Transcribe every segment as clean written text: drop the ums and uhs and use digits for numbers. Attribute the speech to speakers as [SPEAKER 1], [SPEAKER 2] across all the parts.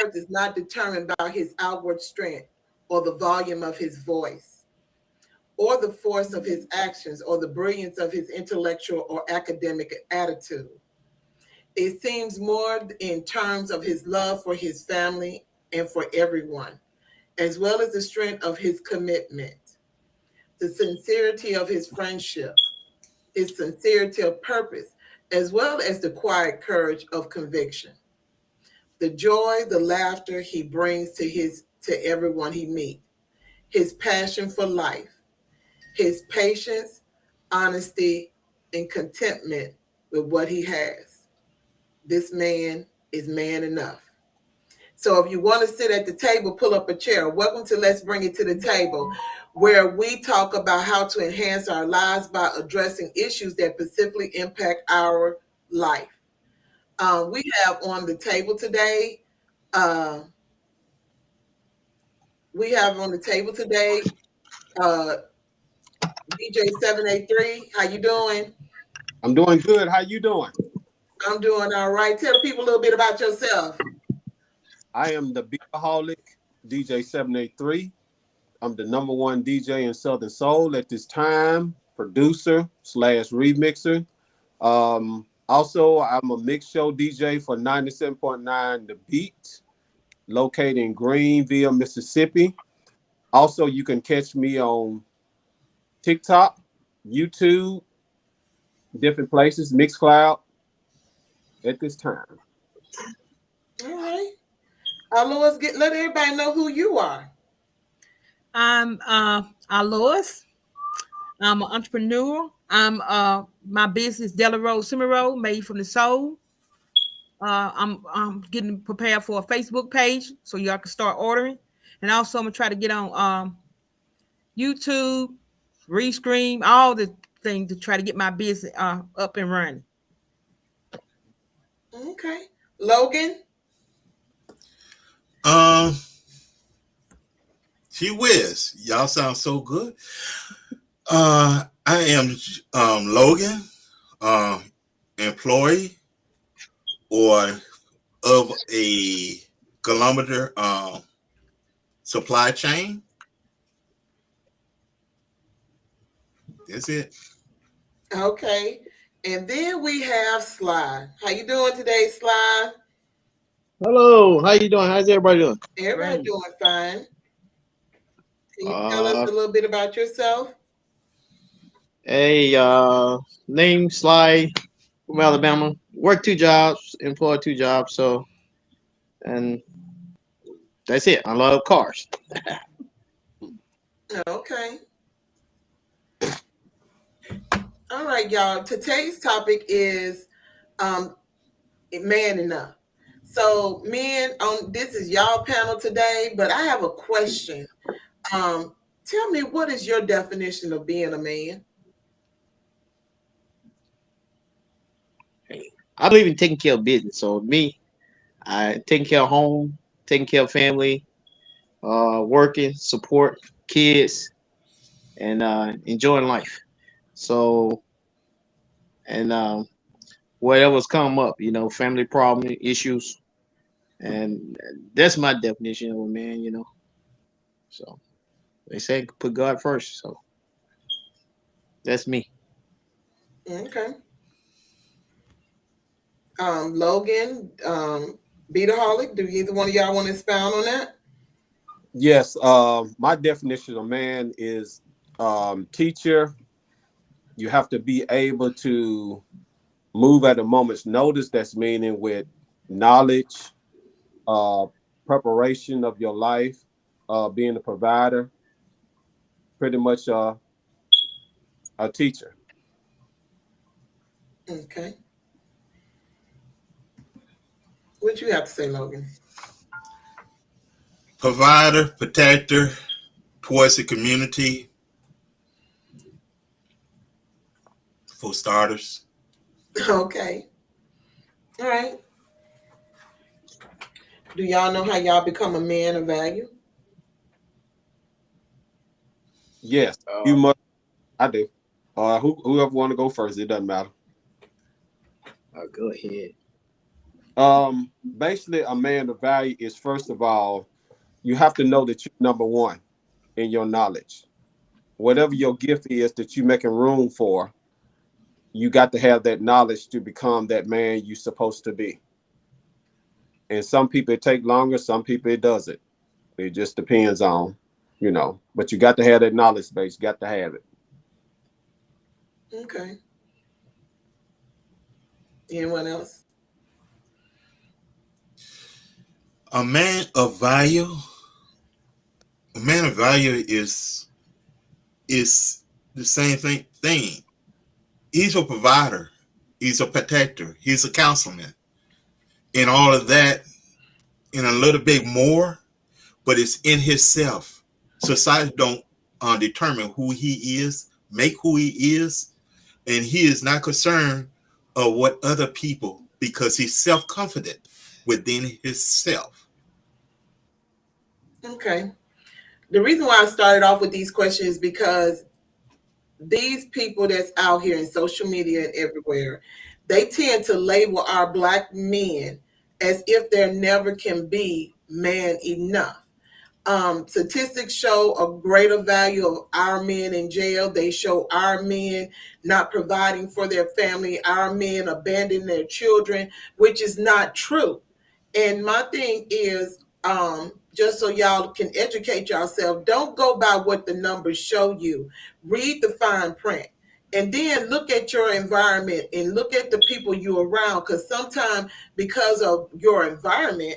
[SPEAKER 1] worth is not determined by his outward strength or the volume of his voice or the force of his actions or the brilliance of his intellectual or academic attitude. It seems more in terms of his love for his family and for everyone, as well as the strength of his commitment, the sincerity of his friendship, his sincerity of purpose, as well as the quiet courage of conviction, the joy, the laughter he brings to everyone he meets, his passion for life, his patience, honesty, and contentment with what he has. This man is man enough. So if you want to sit at the table, pull up a chair. Welcome to Let's Bring It to the Table, where we talk about how to enhance our lives by addressing issues that specifically impact our life. We have on the table today, uh, DJ 783. How you doing?
[SPEAKER 2] I'm doing good. How you doing?
[SPEAKER 1] I'm doing all right. Tell the people a little bit about yourself.
[SPEAKER 2] I am the Beataholic, DJ 783. I'm the number one DJ in Southern Soul at this time, producer slash remixer. Also, I'm a mix show DJ for 97.9 The Beat, located in Greenville, Mississippi. Also, you can catch me on TikTok, YouTube, different places, Mixcloud at this time.
[SPEAKER 1] All right. Lois, let everybody know who you are.
[SPEAKER 3] I'm Lois. I'm an entrepreneur. I'm my business Della Road Semi Road, made from the soul. I'm getting prepared for a Facebook page so y'all can start ordering. And also I'm gonna try to get on YouTube, Restream, all the things to try to get my business up and running.
[SPEAKER 1] Okay. Logan?
[SPEAKER 4] Gee whiz, y'all sound so good. I am Logan, employee or of a kilometer supply chain. That's it.
[SPEAKER 1] Okay. And then we have Sly. How you doing today, Sly?
[SPEAKER 5] Hello, how you doing? How's everybody doing?
[SPEAKER 1] Everybody doing fine. Can you tell us a little bit about yourself?
[SPEAKER 5] Hey, name Sly from Alabama. Work 2 jobs, employed 2 jobs, so and that's it. I love cars.
[SPEAKER 1] Okay. All right, y'all. Today's topic is man enough. So, men, this is y'all panel today, but I have a question. Tell me, what is your definition of being a man?
[SPEAKER 5] I believe in taking care of business. So me, I taking care of home, taking care of family, working, support kids, and enjoying life. So and whatever's come up, family problem issues, and that's my definition of a man. So they say put God first. So that's me.
[SPEAKER 1] Okay. Logan, Beataholic, do either one of y'all want to expound on that?
[SPEAKER 2] Yes, my definition of man is teacher. You have to be able to move at a moment's notice. That's meaning with knowledge, preparation of your life, being a provider, pretty much a teacher.
[SPEAKER 1] Okay. What you have to say, Logan?
[SPEAKER 4] Provider, protector towards the community, for starters.
[SPEAKER 1] Okay. All right. Do y'all know how y'all become a man of value?
[SPEAKER 2] Yes, you must. I do. Whoever want to go first, it doesn't matter.
[SPEAKER 5] Go ahead.
[SPEAKER 2] Basically, a man of value is, first of all, you have to know that you're number one in your knowledge. Whatever your gift is that you're making room for, you got to have that knowledge to become that man you're supposed to be. And some people it take longer, some people it doesn't. It just depends on, but you got to have that knowledge base, you got to have it.
[SPEAKER 1] Okay. Anyone else?
[SPEAKER 4] A man of value. A man of value is the same thing. He's a provider. He's a protector. He's a councilman. And all of that and a little bit more, but it's in himself. Society don't determine who he is, make who he is, and he is not concerned of what other people, because he's self-confident within himself.
[SPEAKER 1] Okay. The reason why I started off with these questions is because these people that's out here in social media and everywhere, they tend to label our Black men as if there never can be man enough. Statistics show a greater value of our men in jail. They show our men not providing for their family, our men abandoning their children, which is not true. And my thing is, just so y'all can educate yourself, don't go by what the numbers show you. Read the fine print. And then look at your environment and look at the people you're around, because sometimes because of your environment,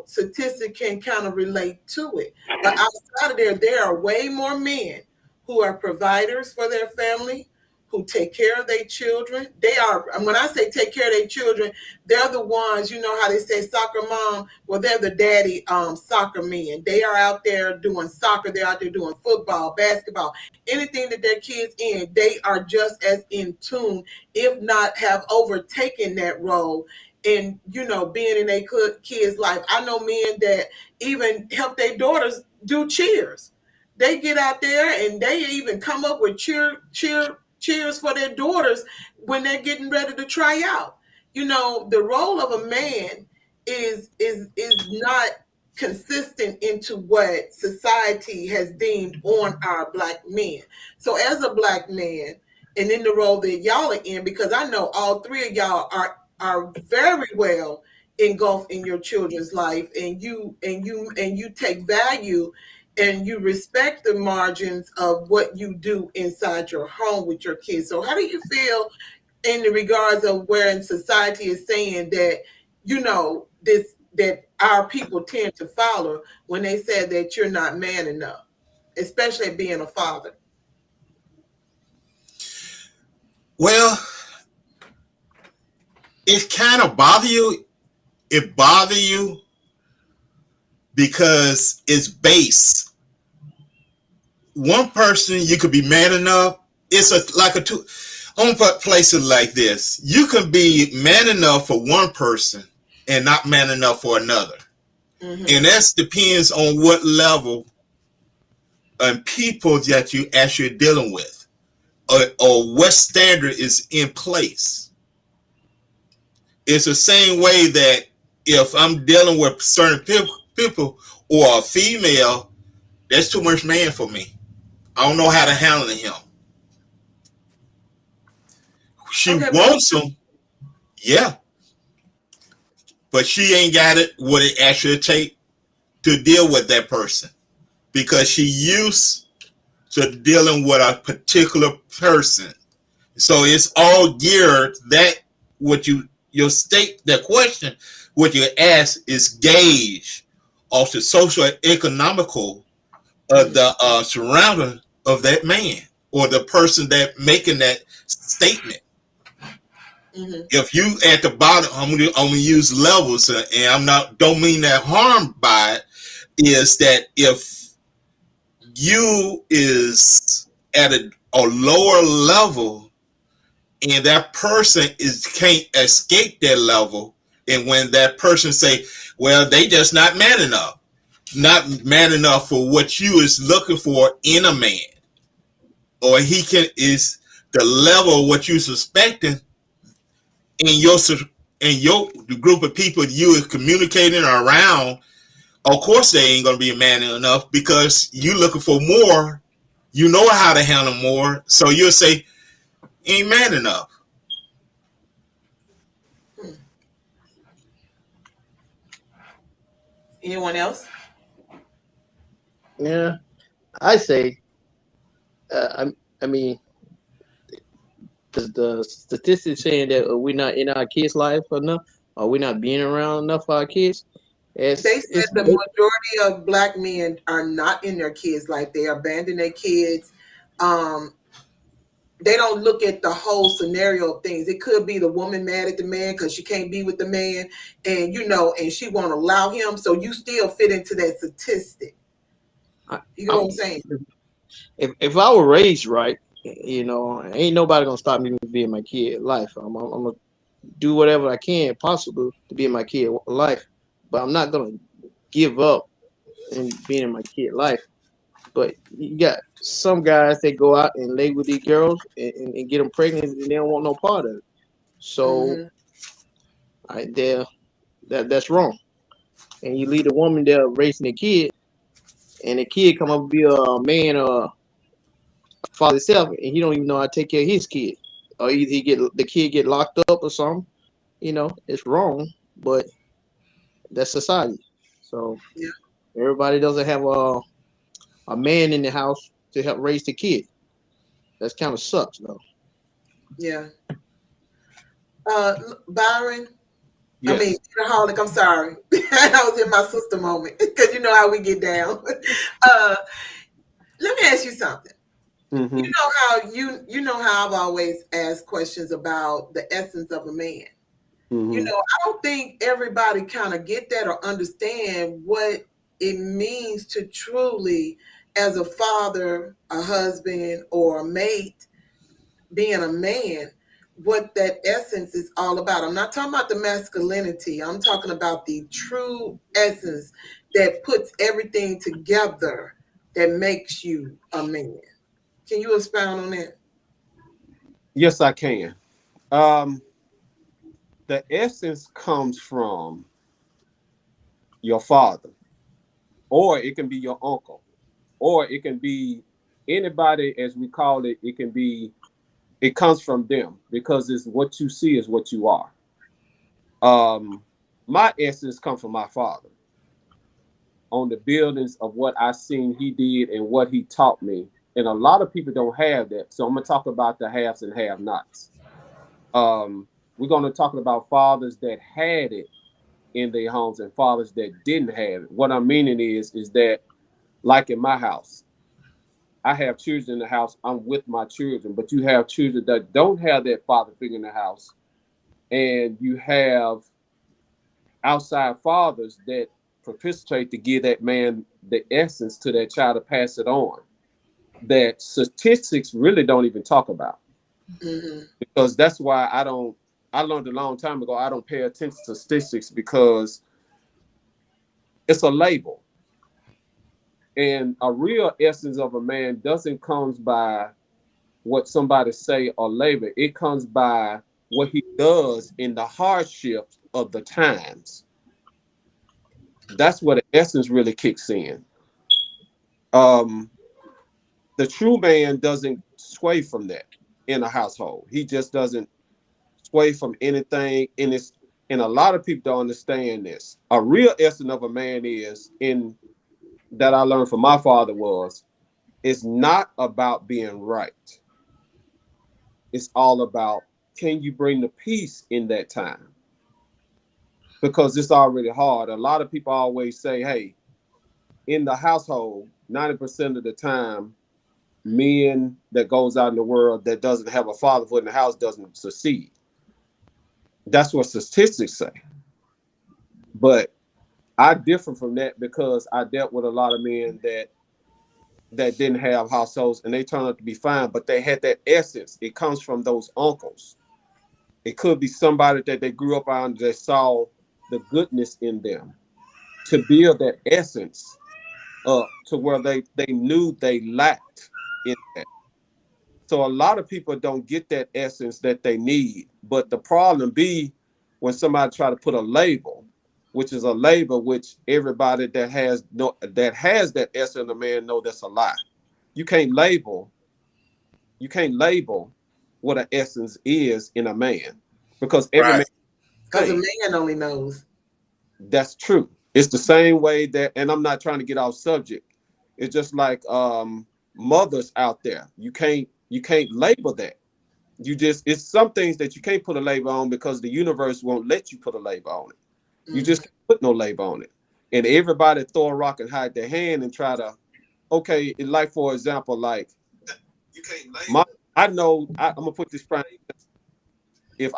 [SPEAKER 1] statistics can kind of relate to it. But outside of there are way more men who are providers for their family, who take care of their children. They are, when I say take care of their children, they're the ones, you know how they say soccer mom? Well, they're the daddy soccer men. They are out there doing soccer. They're out there doing football, basketball, anything that their kids in. They are just as in tune, if not have overtaken that role in, being in a kid's life. I know men that even help their daughters do cheers. They get out there and they even come up with cheers for their daughters when they're getting ready to try out. The role of a man is not consistent into what society has deemed on our Black men. So as a Black man, and in the role that y'all are in, because I know all three of y'all are very well engulfed in your children's life, and you take value and you respect the margins of what you do inside your home with your kids. So how do you feel in the regards of where in society is saying that, that our people tend to follow when they said that you're not man enough, especially being a father?
[SPEAKER 4] Well, it kind of bother you. It bother you because it's base. One person, you could be man enough. It's like a two. On places like this, you can be man enough for one person and not man enough for another. Mm-hmm. And that depends on what level and people that you actually dealing with, or what standard is in place. It's the same way that if I'm dealing with certain people or a female, that's too much man for me. I don't know how to handle him. She wants him, yeah, but she ain't got it what it actually take to deal with that person, because she used to dealing with a particular person. So it's all geared that what your state, the question what you ask is gauge of the social and economical of the surrounding of that man or the person that making that statement. Mm-hmm. If you at the bottom, I'm gonna use levels, and don't mean that harm by it, is that if you is at a lower level and that person can't escape that level, and when that person say, well, they just not man enough for what you is looking for in a man, or is the level of what you suspecting in your and the group of people you are communicating around, of course they ain't gonna be man enough because you looking for more. You know how to handle more, so you'll say ain't man enough.
[SPEAKER 1] Anyone else?
[SPEAKER 5] Yeah, I say, I mean, the statistics saying that we're not in our kids' life enough, or we're not being around enough for our kids.
[SPEAKER 1] They said
[SPEAKER 5] It's
[SPEAKER 1] the majority of black men are not in their kids' life. They abandon their kids. Um, they don't look at the whole scenario of things. It could be the woman mad at the man because she can't be with the man, and and she won't allow him. So you still fit into that statistic.
[SPEAKER 5] I,
[SPEAKER 1] You know what
[SPEAKER 5] I'm,
[SPEAKER 1] I'm saying?
[SPEAKER 5] if I were raised right, ain't nobody gonna stop me from being my kid life. I'm gonna do whatever I can possible to be in my kid life, but I'm not gonna give up and being in my kid life. But you got some guys that go out and lay with these girls and get them pregnant, and they don't want no part of it. So
[SPEAKER 1] Hmm.
[SPEAKER 5] that's wrong. And you leave a woman there raising a kid, and the kid come up and be a man or a father himself, and he don't even know how to take care of his kid, or either the kid get locked up or something. It's wrong, but that's society. So
[SPEAKER 1] Yeah,
[SPEAKER 5] everybody doesn't have a man in the house to help raise the kid. That's kind of sucks, though.
[SPEAKER 1] yeah. Byron, I mean,
[SPEAKER 2] Yes.
[SPEAKER 1] alcoholic. I'm sorry, I was in my sister moment because you know how we get down. uh, Let me ask you something. You
[SPEAKER 2] Mm-hmm.
[SPEAKER 1] know how you know how I've always asked questions about the essence of a man.
[SPEAKER 2] Mm-hmm.
[SPEAKER 1] I don't think everybody kind of get that or understand what it means to truly, as a father, a husband, or a mate, being a man, what that essence is all about. I'm not talking about the masculinity. I'm talking about the true essence that puts everything together that makes you a man. Can you expound on that?
[SPEAKER 2] Yes, I can. Um, the essence comes from your father, or it can be your uncle, or it can be anybody, as we call it. It can be. It comes from them because it's what you see is what you are. Um, my essence come from my father on the buildings of what I seen he did and what he taught me. And a lot of people don't have that. So I'm gonna talk about the haves and have nots. We're gonna talk about fathers that had it in their homes and fathers that didn't have it. What I'm meaning is that like in my house, I have children in the house, I'm with my children, but you have children that don't have that father figure in the house, and you have outside fathers that participate to give that man the essence to that child to pass it on, that statistics really don't even talk about.
[SPEAKER 1] Hmm.
[SPEAKER 2] Because that's why I learned a long time ago I don't pay attention to statistics because it's a label. And a real essence of a man doesn't comes by what somebody say or label. It comes by what he does in the hardships of the times. That's where the essence really kicks in. Um, the true man doesn't sway from that in a household. He just doesn't sway from anything. And a lot of people don't understand this. A real essence of a man is in that I learned from my father was it's not about being right. It's all about can you bring the peace in that time? Because it's already hard. A lot of people always say, hey, in the household, 90% of the time, men that goes out in the world that doesn't have a father in the house doesn't succeed. That's what statistics say. But I differ from that because I dealt with a lot of men that didn't have households and they turned out to be fine, but they had that essence. It comes from those uncles. It could be somebody that they grew up on that saw the goodness in them to build that essence up to where they knew they lacked in that. So a lot of people don't get that essence that they need. But the problem be when somebody try to put a label, which is a label which everybody that has that essence in a man know that's a lie. You can't label what an essence is in a man, because every man
[SPEAKER 4] Right.
[SPEAKER 1] Because a man only knows.
[SPEAKER 2] that's true. It's the same way that, and I'm not trying to get off subject. It's just like mothers out there. You can't label that. It's some things that you can't put a label on because the universe won't let you put a label on it. You just can't put no label on it. And everybody throw a rock and hide their hand and try to, okay, like for example, like
[SPEAKER 4] You can't label.
[SPEAKER 2] I'm gonna put this prime. If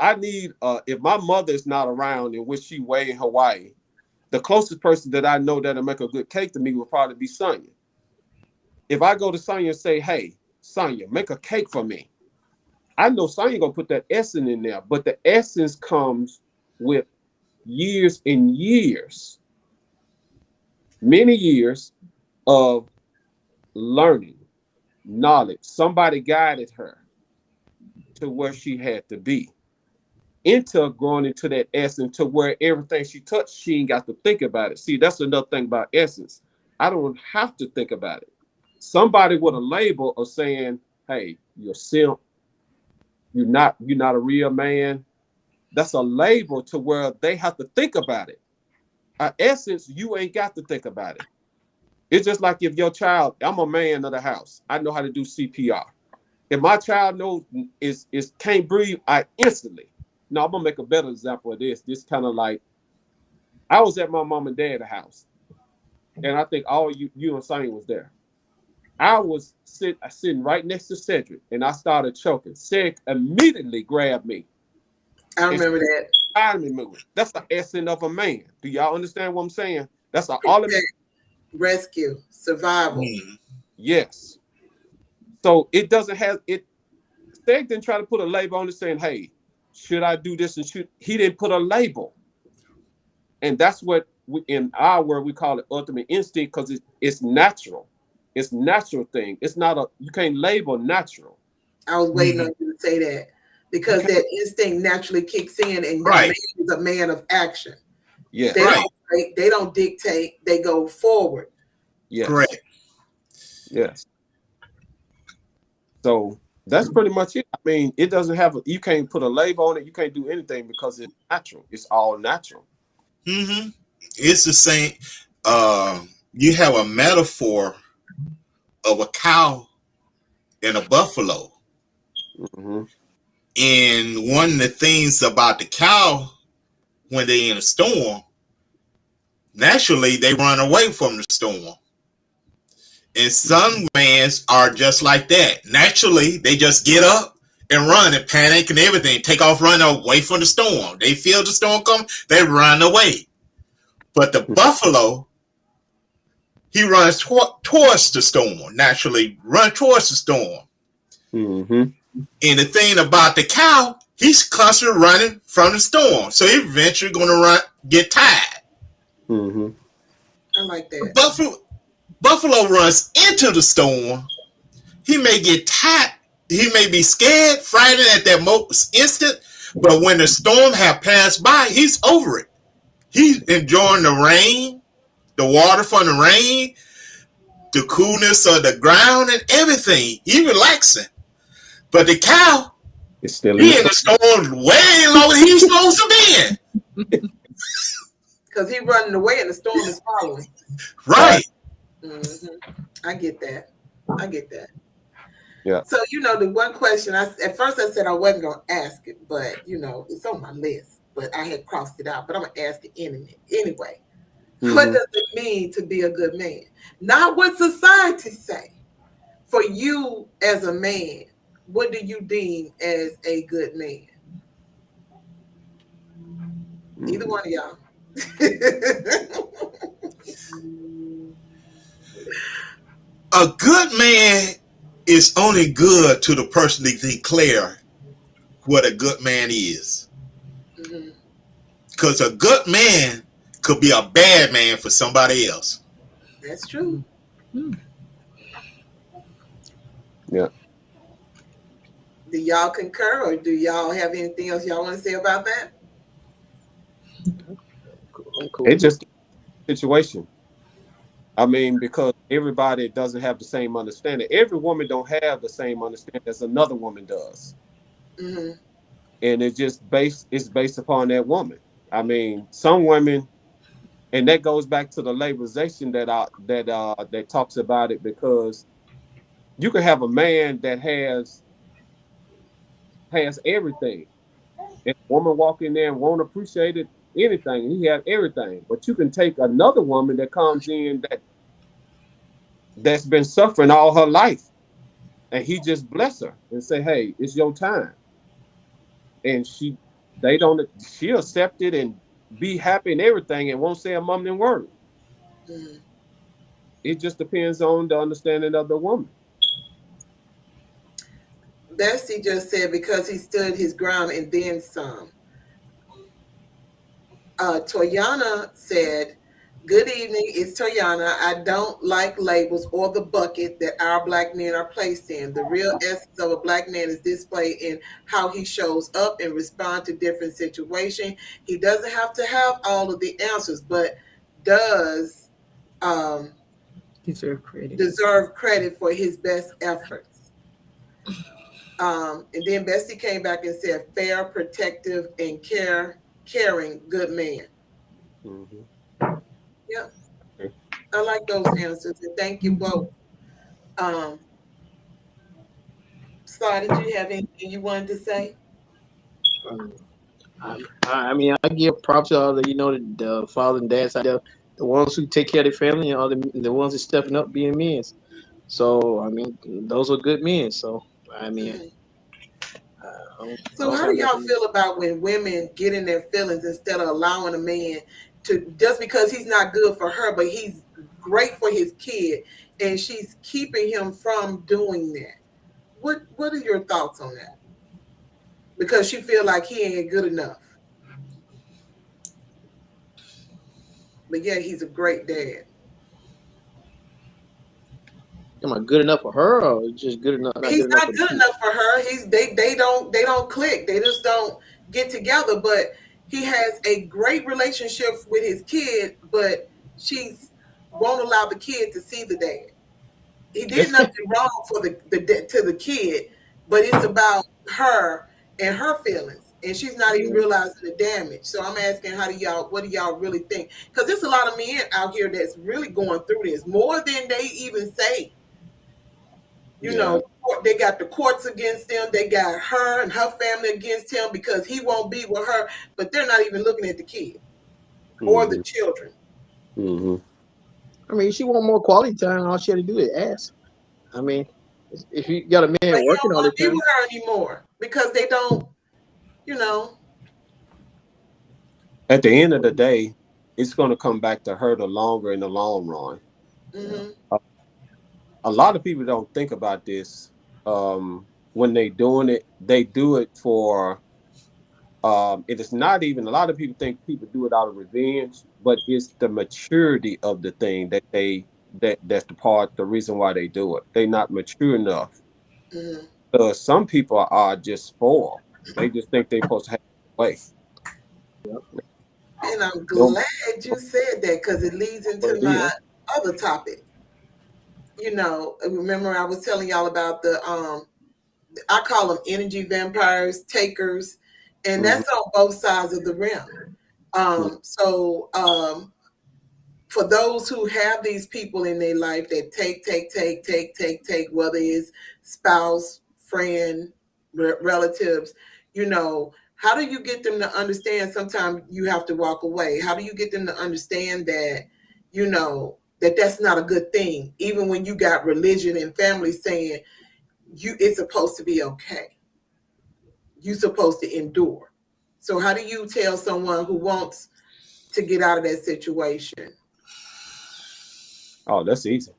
[SPEAKER 2] my mother is not around and which she way in Hawaii, the closest person that I know that'll make a good cake to me will probably be Sonya. If I go to Sonya and say, hey, Sonya, make a cake for me, I know Sonya gonna put that essence in there, but the essence comes with years and years, many years of learning, knowledge. Somebody guided her to where she had to be, into growing into that essence to where everything she touched, she ain't got to think about it. See, that's another thing about essence. I don't have to think about it. Somebody with a label of saying, hey, you're a simp, you're not a real man. That's a label to where they have to think about it. Essence, you ain't got to think about it. It's just like if your child, I'm a man of the house, I know how to do CPR. If my child knows is can't breathe, I instantly. No, I'm gonna make a better example of this. This kind of like, I was at my mom and dad's house, and I think all you and Sonny was there. I was sitting right next to Cedric, and I started choking. Cedric immediately grabbed me.
[SPEAKER 1] I remember that.
[SPEAKER 2] Me moving. That's the essence of a man. Do y'all understand what I'm saying? That's all of it.
[SPEAKER 1] Rescue, survival.
[SPEAKER 2] Yes. So it doesn't have it. Cedric didn't try to put a label on it saying, hey, should I do this and should he didn't put a label. And that's what in our world we call it ultimate instinct, because it's natural. It's natural thing. It's not you can't label natural.
[SPEAKER 1] I was waiting on you to say that, because that instinct naturally kicks in, and a man is a man of action.
[SPEAKER 2] Yeah.
[SPEAKER 1] They don't dictate, they go forward.
[SPEAKER 2] Yes.
[SPEAKER 4] Correct.
[SPEAKER 2] Yes. So that's pretty much it. I mean, it doesn't have you can't put a label on it. You can't do anything because it's natural. It's all natural.
[SPEAKER 4] It's the same. You have a metaphor of a cow and a buffalo. And one of the things about the cow, when they're in a storm, naturally they run away from the storm. And some mans are just like that. Naturally, they just get up and run and panic and everything, take off running away from the storm. They feel the storm come, they run away. But the buffalo, he runs towards the storm, naturally run towards the storm. And the thing about the cow, he's constantly running from the storm. So he's eventually going to get tired.
[SPEAKER 1] I like that.
[SPEAKER 4] Buffalo runs into the storm. He may get tired. He may be scared, frightened at that most instant. But when the storm have passed by, he's over it. He's enjoying the rain, the water from the rain, the coolness of the ground and everything. He relaxing. But the cow,
[SPEAKER 2] it's still
[SPEAKER 4] in the storm way longer than he's supposed to be in.
[SPEAKER 1] Because he's running away and the storm is following.
[SPEAKER 4] Right.
[SPEAKER 1] I get that.
[SPEAKER 2] Yeah.
[SPEAKER 1] So, the one question, at first I said I wasn't going to ask it, but, it's on my list. But I had crossed it out. But I'm going to ask it anyway. What does it mean to be a good man? Not what society say. For you as a man, what do you deem as a good man? Either one of y'all.
[SPEAKER 4] A good man is only good to the person that declare what a good man is. Because a good man could be a bad man for somebody else.
[SPEAKER 1] That's true.
[SPEAKER 2] Yeah.
[SPEAKER 1] Do y'all concur, or do y'all have anything else y'all want to say about that?
[SPEAKER 5] I'm cool.
[SPEAKER 2] It just situation. I mean, because everybody doesn't have the same understanding. Every woman don't have the same understanding as another woman does,
[SPEAKER 1] Mm-hmm.
[SPEAKER 2] and it's based upon that woman. I mean, some women, and that goes back to the laberization that talks about it, because you can have a man that has everything, and a woman walk in there and won't appreciate it anything. He has everything, but you can take another woman that comes in that's been suffering all her life, and he just bless her and say, "Hey, it's your time," and they don't, she accept it and be happy and everything, and won't say a mumbling word.
[SPEAKER 1] Mm-hmm.
[SPEAKER 2] It just depends on the understanding of the woman.
[SPEAKER 1] Bessie just said because he stood his ground and then some. Toyana said, "Good evening, it's Toyana. I don't like labels or the bucket that our black men are placed in. The real essence of a black man is displayed in how he shows up and respond to different situations. He doesn't have to have all of the answers, but does um, deserve credit for his best efforts." And then Bessie came back and said, "Fair, protective, and caring, good man."
[SPEAKER 2] Mm-hmm.
[SPEAKER 1] Yeah. I like those answers, and thank you both. Um, Sly, did you have anything you wanted to say?
[SPEAKER 5] Um, I mean, I give props to all the father and dads out there, the ones who take care of their family, and all the ones that stepping up being men. So I mean, those are good men. So I mean,
[SPEAKER 1] Mhm.
[SPEAKER 5] I
[SPEAKER 1] So,
[SPEAKER 5] don't
[SPEAKER 1] how do
[SPEAKER 5] have
[SPEAKER 1] y'all
[SPEAKER 5] nothing.
[SPEAKER 1] feel about when women get in their feelings instead of allowing a man to, just because he's not good for her, but he's great for his kid, and she's keeping him from doing that? What are your thoughts on that? Because she feel like he ain't good enough, but yeah, he's a great dad.
[SPEAKER 5] Am I good enough for her, or just good enough, not
[SPEAKER 1] He's
[SPEAKER 5] good enough
[SPEAKER 1] not
[SPEAKER 5] for the
[SPEAKER 1] good
[SPEAKER 5] kid?
[SPEAKER 1] enough for her. They don't click. They just don't get together. But he has a great relationship with his kid, but she's won't allow the kid to see the dad. He did
[SPEAKER 2] It's
[SPEAKER 1] nothing wrong for to the kid, but it's about her and her feelings, and she's not even
[SPEAKER 5] Yeah,
[SPEAKER 1] realizing the damage. So I'm asking, what do y'all really think? Because there's a lot of men out here that's really going through this more than they even say. You
[SPEAKER 2] yeah.
[SPEAKER 1] know, they got the courts against them. They got her and her family against him because he won't be with her, but they're not even looking at the kid or the
[SPEAKER 2] Mm-hmm.
[SPEAKER 1] children.
[SPEAKER 2] Mm-hmm.
[SPEAKER 5] I mean, she want more quality time. All she had to do is ask. I mean, if you got a
[SPEAKER 1] But
[SPEAKER 5] man
[SPEAKER 1] he
[SPEAKER 5] working
[SPEAKER 1] don't
[SPEAKER 5] all
[SPEAKER 1] want
[SPEAKER 5] the
[SPEAKER 1] to be
[SPEAKER 5] time,
[SPEAKER 1] with her anymore because they don't, you know.
[SPEAKER 2] At the end of the day, it's going to come back to her the longer in the long run.
[SPEAKER 5] yeah,
[SPEAKER 1] Hmm.
[SPEAKER 2] A, a lot of people don't think about this. When they doing it, they do it for. It is not even. A lot of people think people do it out of revenge, but it's the maturity of the thing that's the reason why they do it. They're not mature enough.
[SPEAKER 1] Hmm.
[SPEAKER 2] Some people are just spoiled. They just think they're supposed to have their way.
[SPEAKER 1] And I'm
[SPEAKER 2] No,
[SPEAKER 1] glad you said that because it leads into
[SPEAKER 2] but
[SPEAKER 1] my
[SPEAKER 5] yeah,
[SPEAKER 1] other topic. Remember I was telling y'all about the I call them energy vampires, takers, and
[SPEAKER 2] mhm,
[SPEAKER 1] that's on both sides of the rim. So for those who have these people in their life that take, whether it's spouse, friend, relatives, how do you get them to understand sometimes you have to walk away? How do you get them to understand that, that that's not a good thing, even when you got religion and family saying it's supposed to be okay. You're supposed to endure. So how do you tell someone who wants to get out of that situation?
[SPEAKER 2] oh, that's easy.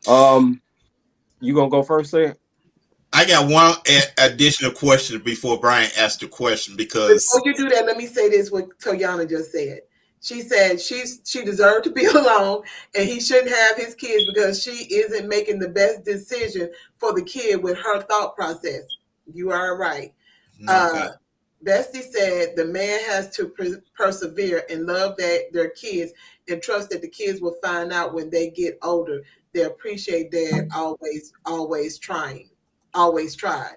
[SPEAKER 2] Um, you gonna go first, there?
[SPEAKER 4] I got one additional question before Brian asks the question
[SPEAKER 1] Before
[SPEAKER 4] because
[SPEAKER 1] you do that, let me say this: what Toyana just said. She said she deserved to be alone, and he shouldn't have his kids because she isn't making the best decision for the kid with her thought process. You are right.
[SPEAKER 4] okay,
[SPEAKER 1] Uh, Bestie said the man has to persevere and love their kids and trust that the kids will find out when they get older. They appreciate dad always trying, always tried.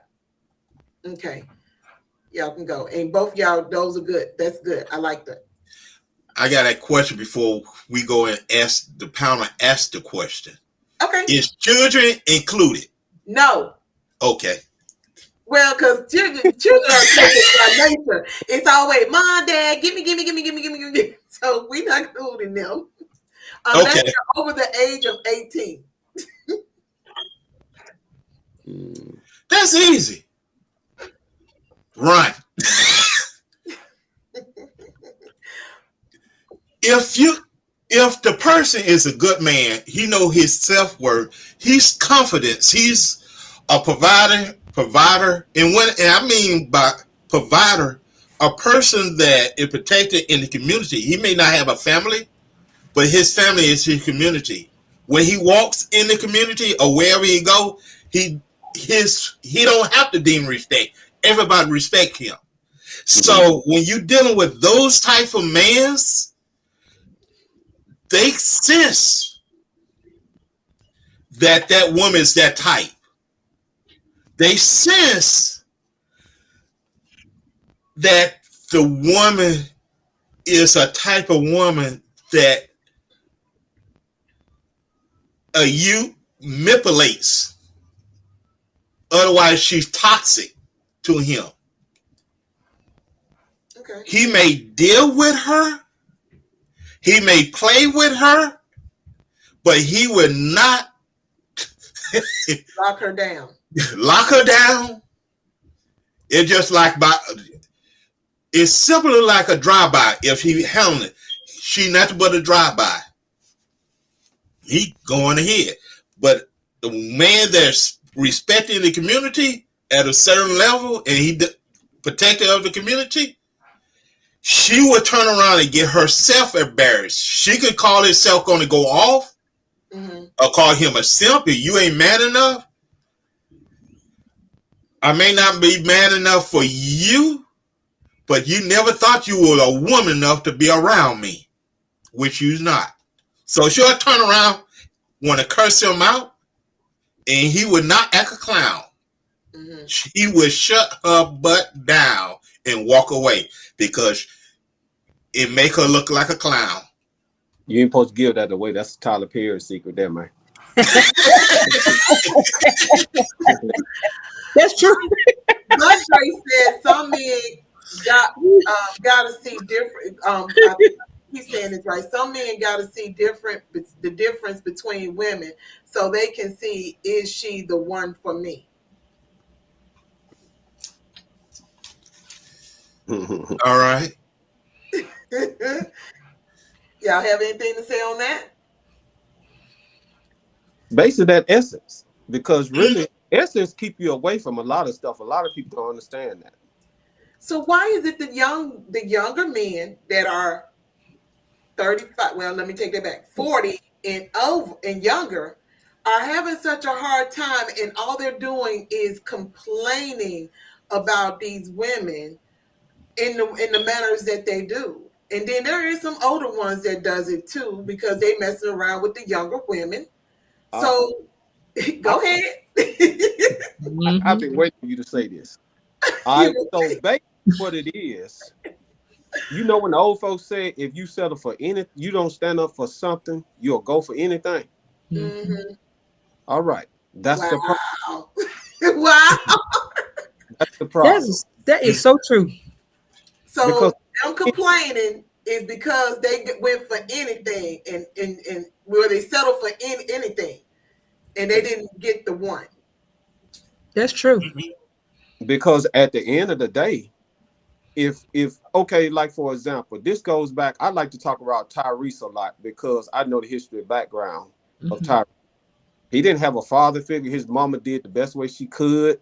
[SPEAKER 1] Okay, y'all can go. And both y'all, those are good. That's good. I like that.
[SPEAKER 4] I got a question before we go and ask the panel. Ask the question.
[SPEAKER 1] Okay.
[SPEAKER 4] Is children included?
[SPEAKER 1] No.
[SPEAKER 4] Okay.
[SPEAKER 1] Well, because children are by nature. It's always mom, dad, give me. So we're not including them unless
[SPEAKER 4] Okay.
[SPEAKER 1] they're over the age of 18.
[SPEAKER 4] That's easy. Run. If the person is a good man, he know his self-worth, he's confident, he's a provider, and I mean by provider, a person that is protected in the community. He may not have a family, but his family is his community. When he walks in the community or wherever he go, he don't have to deem respect. Everybody respect him. So when you're dealing with those type of mans, they sense that woman is that type. They sense that the woman is a type of woman that you manipulates. Otherwise, she's toxic to him.
[SPEAKER 1] Okay.
[SPEAKER 4] He may deal with her. He may play with her, but he will not
[SPEAKER 1] lock her down.
[SPEAKER 4] Lock her down. It's just like it's simply like a drive-by. If he handled it, she nothing but a drive-by. He going ahead. But the man that's respecting the community at a certain level and he protector of the community, she would turn around and get herself embarrassed. She could call herself going to go off or call him a simp if you ain't man enough. I may not be man enough for you, but you never thought you were a woman enough to be around me, which you's not. So she'll turn around, want to curse him out, and he would not act a clown. She would shut her butt down and walk away because it make her look like a clown.
[SPEAKER 2] You ain't supposed to give that away. That's Tyler Perry's secret there, man.
[SPEAKER 3] That's true.
[SPEAKER 1] Andre said some men gotta see different. He's saying it's right. Some men gotta see the difference between women, so they can see, is she the one for me?
[SPEAKER 4] All right.
[SPEAKER 1] Y'all have anything to say on that?
[SPEAKER 2] Basically, that essence, because really, essence keep you away from a lot of stuff. A lot of people don't understand that.
[SPEAKER 1] So why is it the younger men that are 35? Well, let me take that back. 40 and over and younger are having such a hard time, and all they're doing is complaining about these women in the manners that they do. And then there is some older ones that does it too, because they messing around with the younger women. So go ahead.
[SPEAKER 2] I've been waiting for you to say this. All right, so basically what it is, you know, when the old folks say, if you settle for anything, you don't stand up for something, you'll go for anything. All right. That's the problem.
[SPEAKER 1] Wow.
[SPEAKER 2] That's the problem.
[SPEAKER 3] That is so true.
[SPEAKER 1] So
[SPEAKER 2] because
[SPEAKER 1] them complaining is because they went for anything and where they settle for anything and they didn't get the one.
[SPEAKER 3] That's true.
[SPEAKER 2] Because at the end of the day, if okay, like for example, this goes back, I like to talk about Tyrese a lot because I know the history and background of Tyrese. He didn't have a father figure. His mama did the best way she could.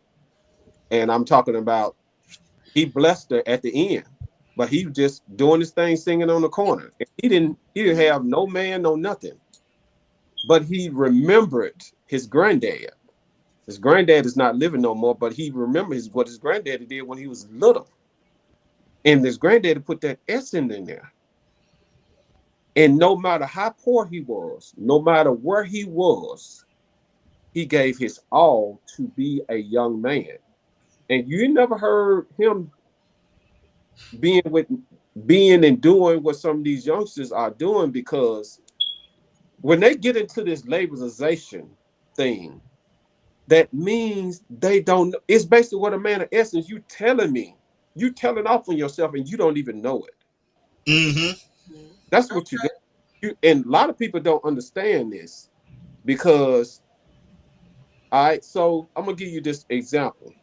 [SPEAKER 2] And I'm talking about he blessed her at the end. But he was just doing his thing, singing on the corner. He didn't have no man, no nothing. But he remembered his granddad. His granddad is not living no more, but he remembers what his granddaddy did when he was little. And his granddaddy put that essence in there. And no matter how poor he was, no matter where he was, he gave his all to be a young man. And you never heard him being with being and doing what some of these youngsters are doing, because when they get into this laberization thing, that means they don't. It's basically what a man of essence. You telling me, you telling off on yourself, and you don't even know it.
[SPEAKER 4] Mm-hmm.
[SPEAKER 2] That's what you do.
[SPEAKER 1] Okay.
[SPEAKER 2] And a lot of people don't understand this because, all right. So I'm gonna give you this example.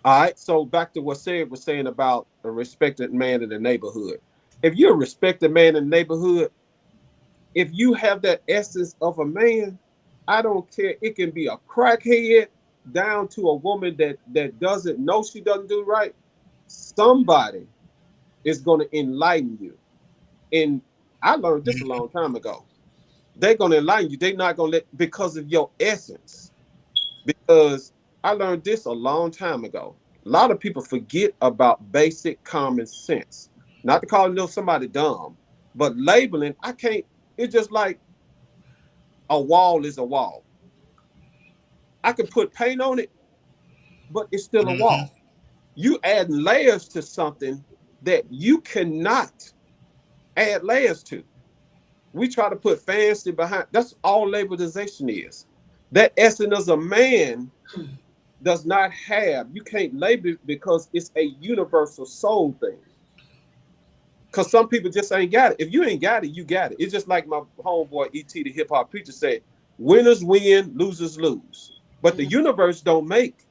[SPEAKER 2] All right. So back to what Sarah was saying about a respected man in the neighborhood. If you're a respected man in the neighborhood, if you have that essence of a man, I don't care. It can be a crackhead down to a woman that doesn't know she doesn't do right. Somebody is going to enlighten you. And I learned this a long time ago. They're going to enlighten you. They're not going to let, because of your essence. Because I learned this a long time ago. A lot of people forget about basic common sense. Not to call somebody dumb, but labeling, I can't. It's just like a wall is a wall. I can put paint on it, but it's still a
[SPEAKER 4] Mm-hmm.
[SPEAKER 2] wall. You add layers to something that you cannot add layers to. We try to put fancy behind. That's all labelization is. That essence of a man does not have. You can't label it because it's a universal soul thing. Because some people just ain't got it. If you ain't got it, you got it. It's just like my homeboy E.T. the hip hop preacher said, winners win, losers lose. But the universe don't make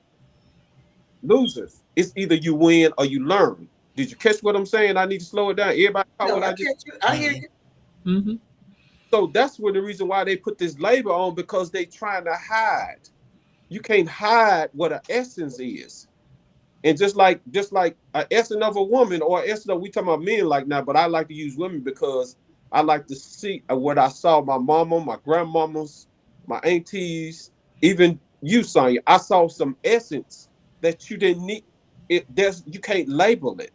[SPEAKER 2] losers. It's either you win or you learn. Did you catch what I'm saying? I need to slow it down. Everybody caught
[SPEAKER 1] No,
[SPEAKER 2] what
[SPEAKER 1] I
[SPEAKER 2] I just.
[SPEAKER 1] catch you. I hear
[SPEAKER 4] Mm-hmm.
[SPEAKER 1] you.
[SPEAKER 3] Mm-hmm.
[SPEAKER 2] So that's what the reason why they put this label on, because they trying to hide. You can't hide what an essence is. And just like an essence of a woman or essence of, we talking about men like now, but I like to use women because I like to see what I saw my mama, my grandmamas, my aunties, even you, Sonya. I saw some essence that you didn't need. You can't label it.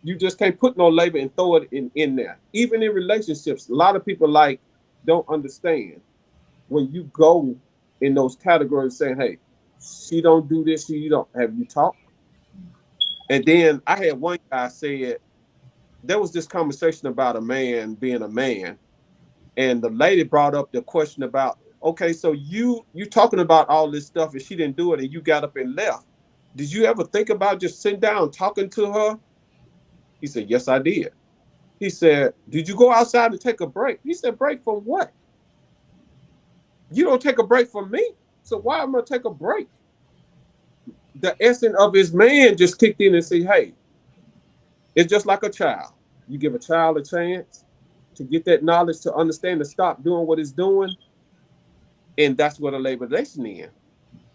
[SPEAKER 2] You just can't put no label and throw it in there. Even in relationships, a lot of people like don't understand when you go in those categories saying, hey, she don't do this, she you don't have you talked. And then I had one guy said there was this conversation about a man being a man, and the lady brought up the question about, okay, so you talking about all this stuff and she didn't do it and you got up and left. Did you ever think about just sitting down talking to her? He said, yes, I did. He said, did you go outside and take a break? He said, break from what? You don't take a break from me. So why am I gonna take a break? The essence of his man just kicked in and said, hey, it's just like a child. You give a child a chance to get that knowledge, to understand, to stop doing what it's doing. And that's what a labelation is.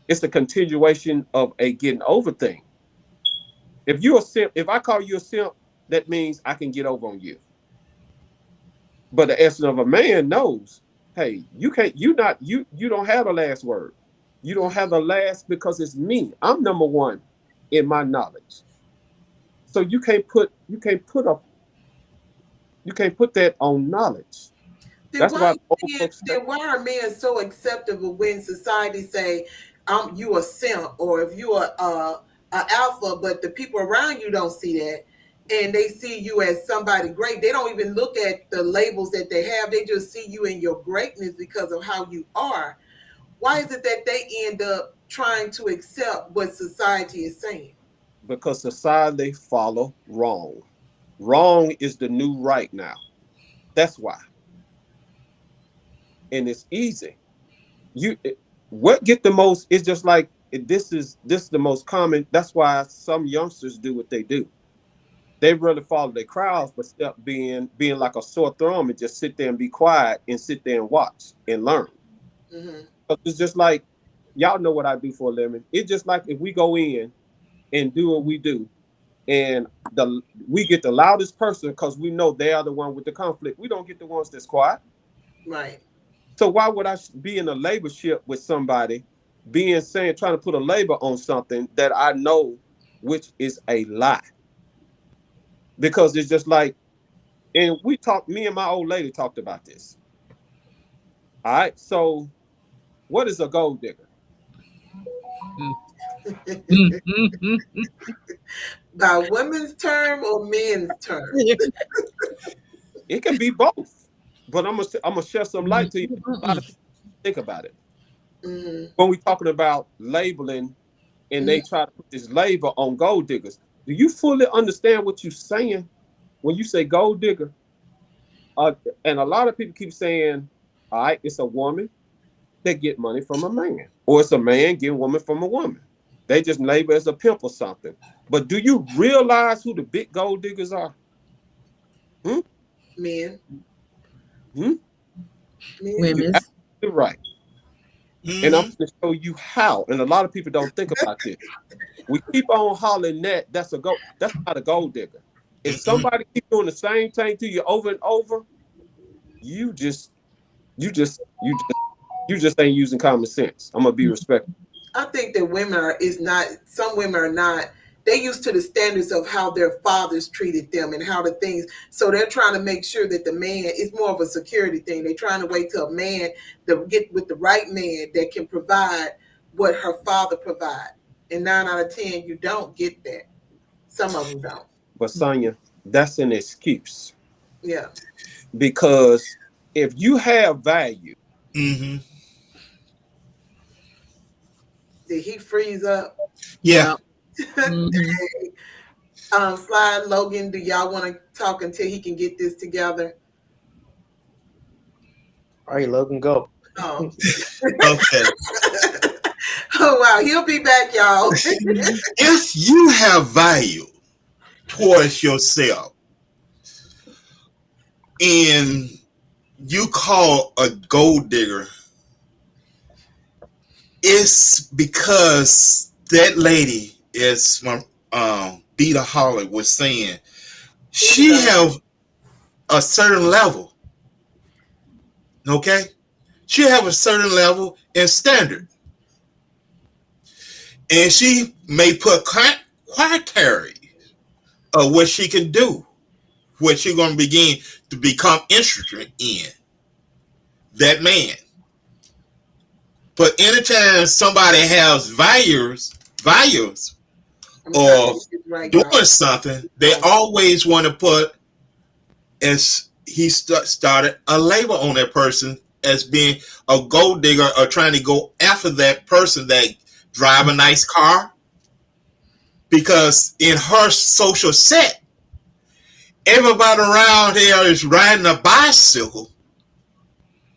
[SPEAKER 2] It's a continuation of a getting over thing. If you're a simp, if I call you a simp, that means I can get over on you. But the essence of a man knows, hey, you can't, you don't have the last word. You don't have the last because it's me. I'm number one in my knowledge. So you can't put that on knowledge.
[SPEAKER 1] Then
[SPEAKER 2] That's
[SPEAKER 1] why
[SPEAKER 2] why old folks say,
[SPEAKER 1] then why are men so acceptable when society say you a simp, or if you are a alpha, but the people around you don't see that, and they see you as somebody great. They don't even look at the labels that they have. They just see you in your greatness because of how you are. Why is it that they end up trying to accept what society is saying?
[SPEAKER 2] because society follow wrong. Wrong is the new right now. That's why. And it's easy. What get the most is just like this is the most common. That's why some youngsters do what they do. They really follow their crowds, but stop being like a sore thumb and just sit there and be quiet and sit there and watch and learn.
[SPEAKER 1] Hmm.
[SPEAKER 2] It's just like y'all know what I do for a living. It's just like if we go in and do what we do, and we get the loudest person because we know they are the one with the conflict. We don't get the ones that's quiet.
[SPEAKER 1] Right.
[SPEAKER 2] So why would I be in a labor ship with somebody trying to put a label on something that I know which is a lie? because it's just like, and me and my old lady talked about this. All right, so what is a gold digger?
[SPEAKER 1] By women's term or men's term?
[SPEAKER 2] It can be both, but I'm gonna share some light to you. A lot of people think about it when we talking about labeling, and they try to put this label on gold diggers. Do you fully understand what you're saying when you say gold digger? And a lot of people keep saying, all right, it's a woman that get money from a man, or it's a man getting woman from a woman. They just label as a pimp or something. But do you realize who the big gold diggers are?
[SPEAKER 1] Men.
[SPEAKER 3] Women.
[SPEAKER 2] You're absolutely right. And I'm going to show you how. And a lot of people don't think about this. We keep on hollering that's not a gold digger. If somebody keep doing the same thing to you over and over, you just ain't using common sense. I'm gonna be respectful.
[SPEAKER 1] I think that some women are not, they used to the standards of how their fathers treated them and how the things, so they're trying to make sure that the man is more of a security thing. They're trying to wait till a man to get with the right man that can provide what her father provide. And 9 out of 10, you don't get that. Some of them don't.
[SPEAKER 2] But Sonya, that's an excuse.
[SPEAKER 1] Yeah.
[SPEAKER 2] Because if you have value,
[SPEAKER 1] did he freeze up?
[SPEAKER 4] Yeah.
[SPEAKER 1] Slide Logan, do y'all want to talk until he can get this together?
[SPEAKER 5] All right, Logan, go.
[SPEAKER 1] Oh.
[SPEAKER 4] Okay.
[SPEAKER 1] Oh wow, he'll be back, y'all.
[SPEAKER 4] If you have value towards yourself and you call a gold digger, it's because that lady, as my Beta Holly was saying, she have a certain level. Okay? She have a certain level and standard. And she may put criteria of what she can do, what she's going to begin to become interested in that man. But anytime somebody has values or doing something, they always want to put, as he started, a label on that person as being a gold digger or trying to go after that person that drive a nice car. Because in her social set, everybody around here is riding a bicycle,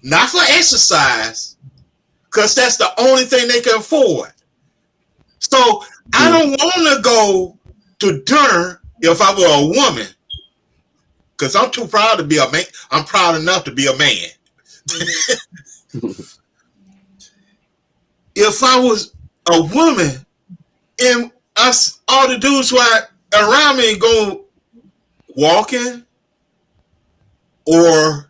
[SPEAKER 4] not for exercise, because that's the only thing they can afford. So I don't want to go to dinner if I were a woman, because I'm too proud to be a man. I'm proud enough to be a man. If I was a woman and us, all the dudes who are around me go walking or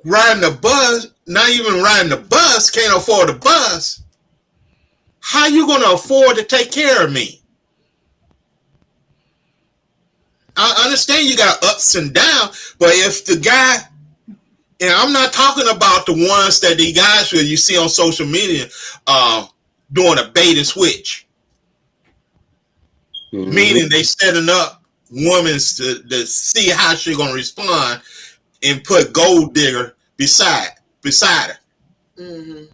[SPEAKER 4] riding the bus, not even riding the bus, can't afford the bus, how you going to afford to take care of me? I understand you got ups and downs, but if the guy, and I'm not talking about the ones that the guys where you see on social media doing a bait and switch, meaning they setting up women to see how she's going to respond and put gold digger beside her.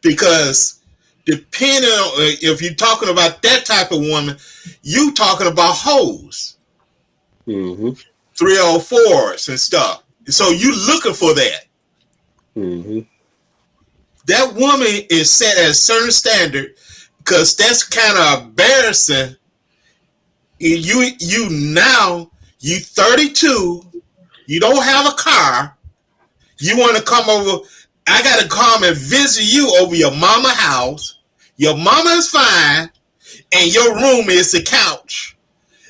[SPEAKER 4] Because depending on if you're talking about that type of woman, you talking about hoes, 304s and stuff. So you looking for that. That woman is set at a certain standard, because that's kind of embarrassing. You now, you 32, you don't have a car, you want to come over, I got to come and visit you over your mama house. Your mama is fine, and your room is the couch.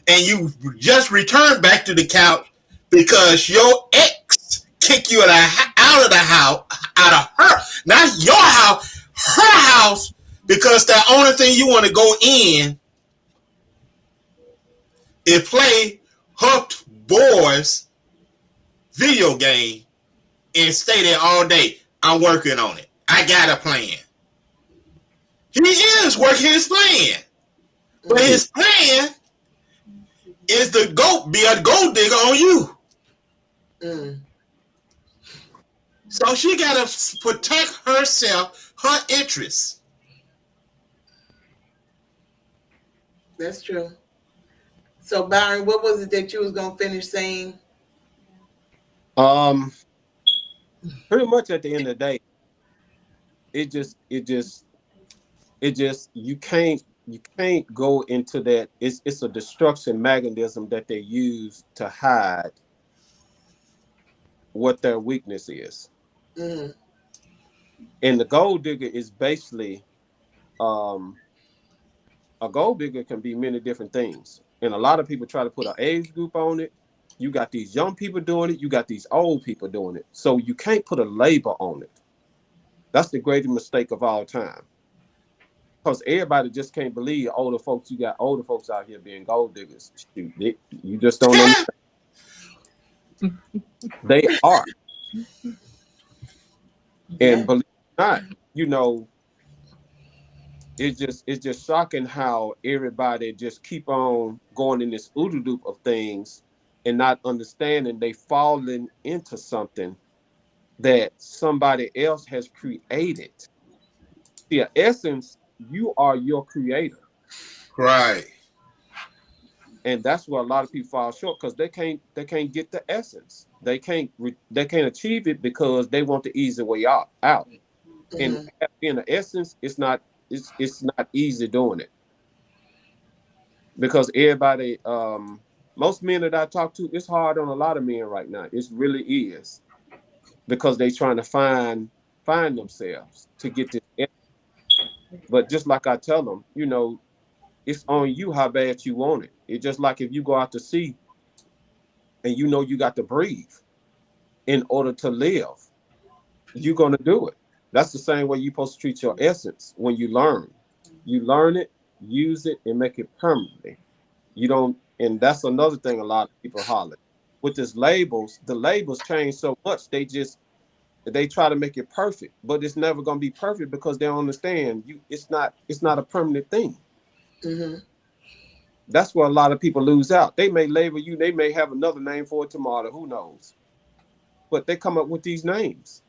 [SPEAKER 4] And you just returned back to the couch because your ex kicked you out of the house, out of her, not your house, her house, because the only thing you want to go in It play her boys video game and stay there all day. I'm working on it. I got a plan. He is working his plan. But his plan is to go be a gold digger on you.
[SPEAKER 1] Mm.
[SPEAKER 4] So she gotta protect herself, her interests.
[SPEAKER 1] That's true. So Byron, what was it that you was gonna finish saying?
[SPEAKER 2] Um, Pretty much at the end of the day, it just you can't go into that. It's a destruction mechanism that they use to hide what their weakness is.
[SPEAKER 1] Mm.
[SPEAKER 2] And the gold digger is basically um a gold digger can be many different things. And a lot of people try to put an age group on it. You got these young people doing it, you got these old people doing it. So you can't put a label on it. That's the greatest mistake of all time. Because everybody just can't believe older folks. You got older folks out here being gold diggers. Shoot, you just don't understand. They are.
[SPEAKER 1] Yeah.
[SPEAKER 2] And believe it or not, you know, it's just shocking how everybody just keep on going in this OODA loop of things and not understanding they falling into something that somebody else has created. See, in essence, you are your creator.
[SPEAKER 4] Right.
[SPEAKER 2] And that's where a lot of people fall short because they can't get the essence. They can't achieve it because they want the easy way out. And
[SPEAKER 1] Mm-hmm.
[SPEAKER 2] in the essence, it's not easy doing it because everybody most men that I talk to, it's hard on a lot of men right now. It really is because they trying to find themselves to get this essence. But just like I tell them, it's on you how bad you want it. It's just like if you go out to sea and you got to breathe in order to live, you're gonna do it. That's the same way you're supposed to treat your essence when you learn. You learn it, use it, and make it permanently. You don't, and that's another thing a lot of people holler. With this labels, the labels change so much, they try to make it perfect, but it's never gonna be perfect because they don't understand it's not a permanent thing.
[SPEAKER 1] Mm-hmm.
[SPEAKER 2] That's where a lot of people lose out. They may label you, they may have another name for it tomorrow, who knows? But they come up with these names.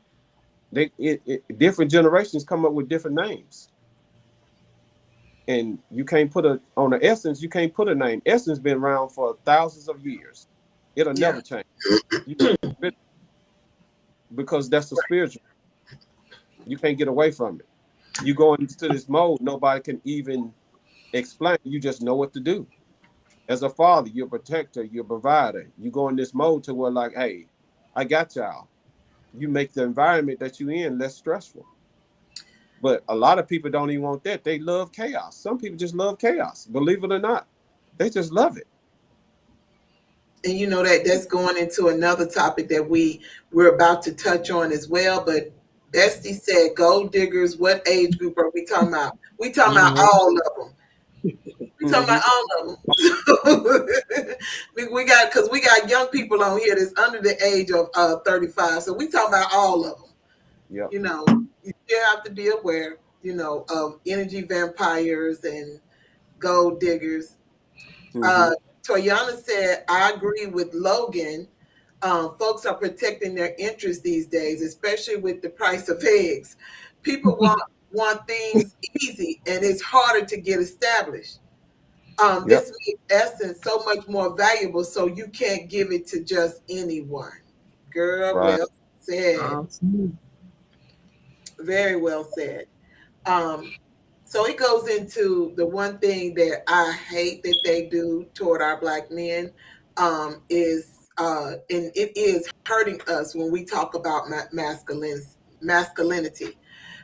[SPEAKER 2] Different generations come up with different names. And you can't put on the essence, you can't put a name. Essence been around for thousands of years. It'll
[SPEAKER 1] Yeah.
[SPEAKER 2] never change. You can't get rid of it because that's the spiritual. You can't get away from it. You go into this mode, nobody can even explain. You just know what to do. As a father, you're a protector, you're a provider. You go in this mode to where like, hey, I got y'all. You make the environment that you in less stressful. But a lot of people don't even want that. They love chaos. Some people just love chaos. Believe it or not, they just love it.
[SPEAKER 1] And you know that's going into another topic that we're about to touch on as well. But Bestie said, "Gold diggers. What age group are we talking about? We talking about
[SPEAKER 5] Mhm.
[SPEAKER 1] all of them. We talking
[SPEAKER 2] Hmm.
[SPEAKER 1] about all of them. we got because we got young people on here that's under the age of 35. So we talking about all of them.
[SPEAKER 2] Yep.
[SPEAKER 1] You still have to be aware, of energy vampires and gold diggers.
[SPEAKER 2] Hmm.
[SPEAKER 1] Uh, Toyana said, I agree with Logan. Folks are protecting their interests these days, especially with the price of eggs. People want things easy, and it's harder to get established.
[SPEAKER 2] Yep.
[SPEAKER 1] This makes essence so much more valuable, so you can't give it to just anyone. Girl,
[SPEAKER 2] Right.
[SPEAKER 1] well said.
[SPEAKER 3] Awesome.
[SPEAKER 1] Very well said. Um, so it goes into the one thing that I hate that they do toward our black men and it is hurting us when we talk about masculinity.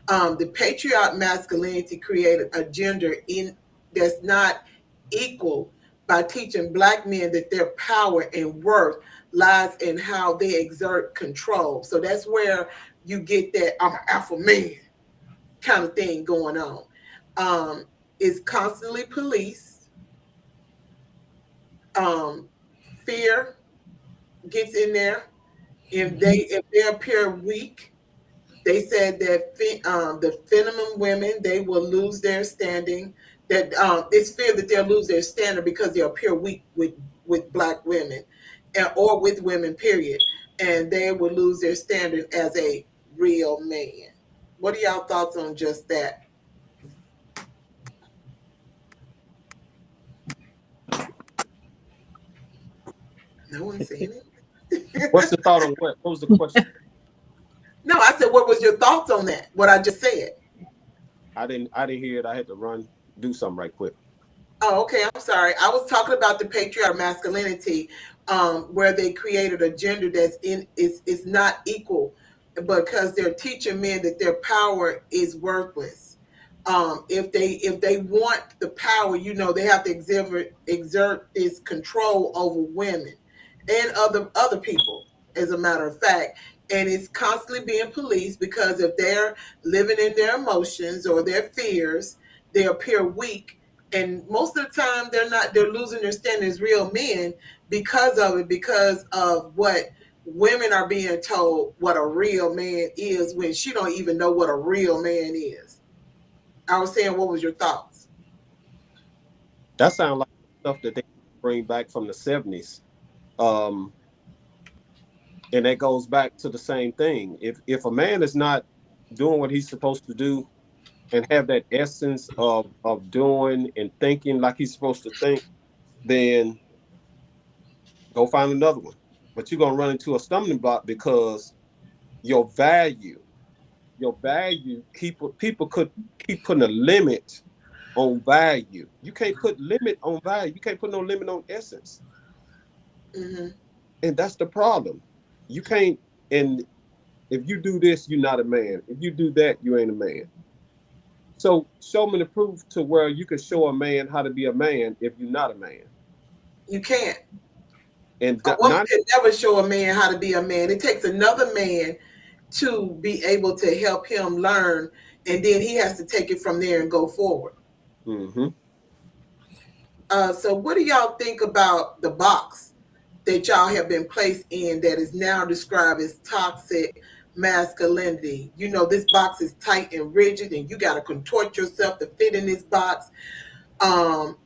[SPEAKER 1] The patriarch masculinity created a gender in that's not equal by teaching black men that their power and worth lies in how they exert control. So that's where you get that I'm an alpha man kind of thing going on. Is constantly policed, Um, fear gets in there. If they appear weak, they said that the feminine women, they will lose their standing. That it's fear that they'll lose their standard because they appear weak with black women, or with women. Period, and they will lose their standard as a real man. What are y'all thoughts on just that? No one's saying it.
[SPEAKER 2] What's the thought on what? What was the question?
[SPEAKER 1] No, I said, what was your thoughts on that? What I just said.
[SPEAKER 2] I didn't hear it. I had to run, do something right quick.
[SPEAKER 1] Oh, okay. I'm sorry. I was talking about the patriarch masculinity, where they created a gender that's is not equal, because they're teaching men that their power is worthless. If they want the power, they have to exert this control over women and other people, as a matter of fact. And it's constantly being policed, because if they're living in their emotions or their fears, they appear weak, and most of the time they're losing their standing as real men because of it, because of what women are being told what a real man is, when she don't even know what a real man is. I was saying, what was your thoughts?
[SPEAKER 2] That sounds like stuff that they bring back from the 70s. Um, and that goes back to the same thing. If a man is not doing what he's supposed to do and have that essence of doing and thinking like he's supposed to think, then go find another one. But you're gonna run into a stumbling block, because your value, people could keep putting a limit on value. You can't put limit on value. You can't put no limit on essence.
[SPEAKER 1] Mm-hmm.
[SPEAKER 2] And that's the problem. You can't, and if you do this, you're not a man. If you do that, you ain't a man. So show me the proof to where you can show a man how to be a man if you're not a man.
[SPEAKER 1] You can't.
[SPEAKER 2] And
[SPEAKER 1] A woman
[SPEAKER 2] not
[SPEAKER 1] can never show a man how to be a man. It takes another man to be able to help him learn, and then he has to take it from there and go forward.
[SPEAKER 2] mm-hmm.
[SPEAKER 1] So what do y'all think about the box that y'all have been placed in, that is now described as toxic masculinity? This box is tight and rigid, and you got to contort yourself to fit in this box.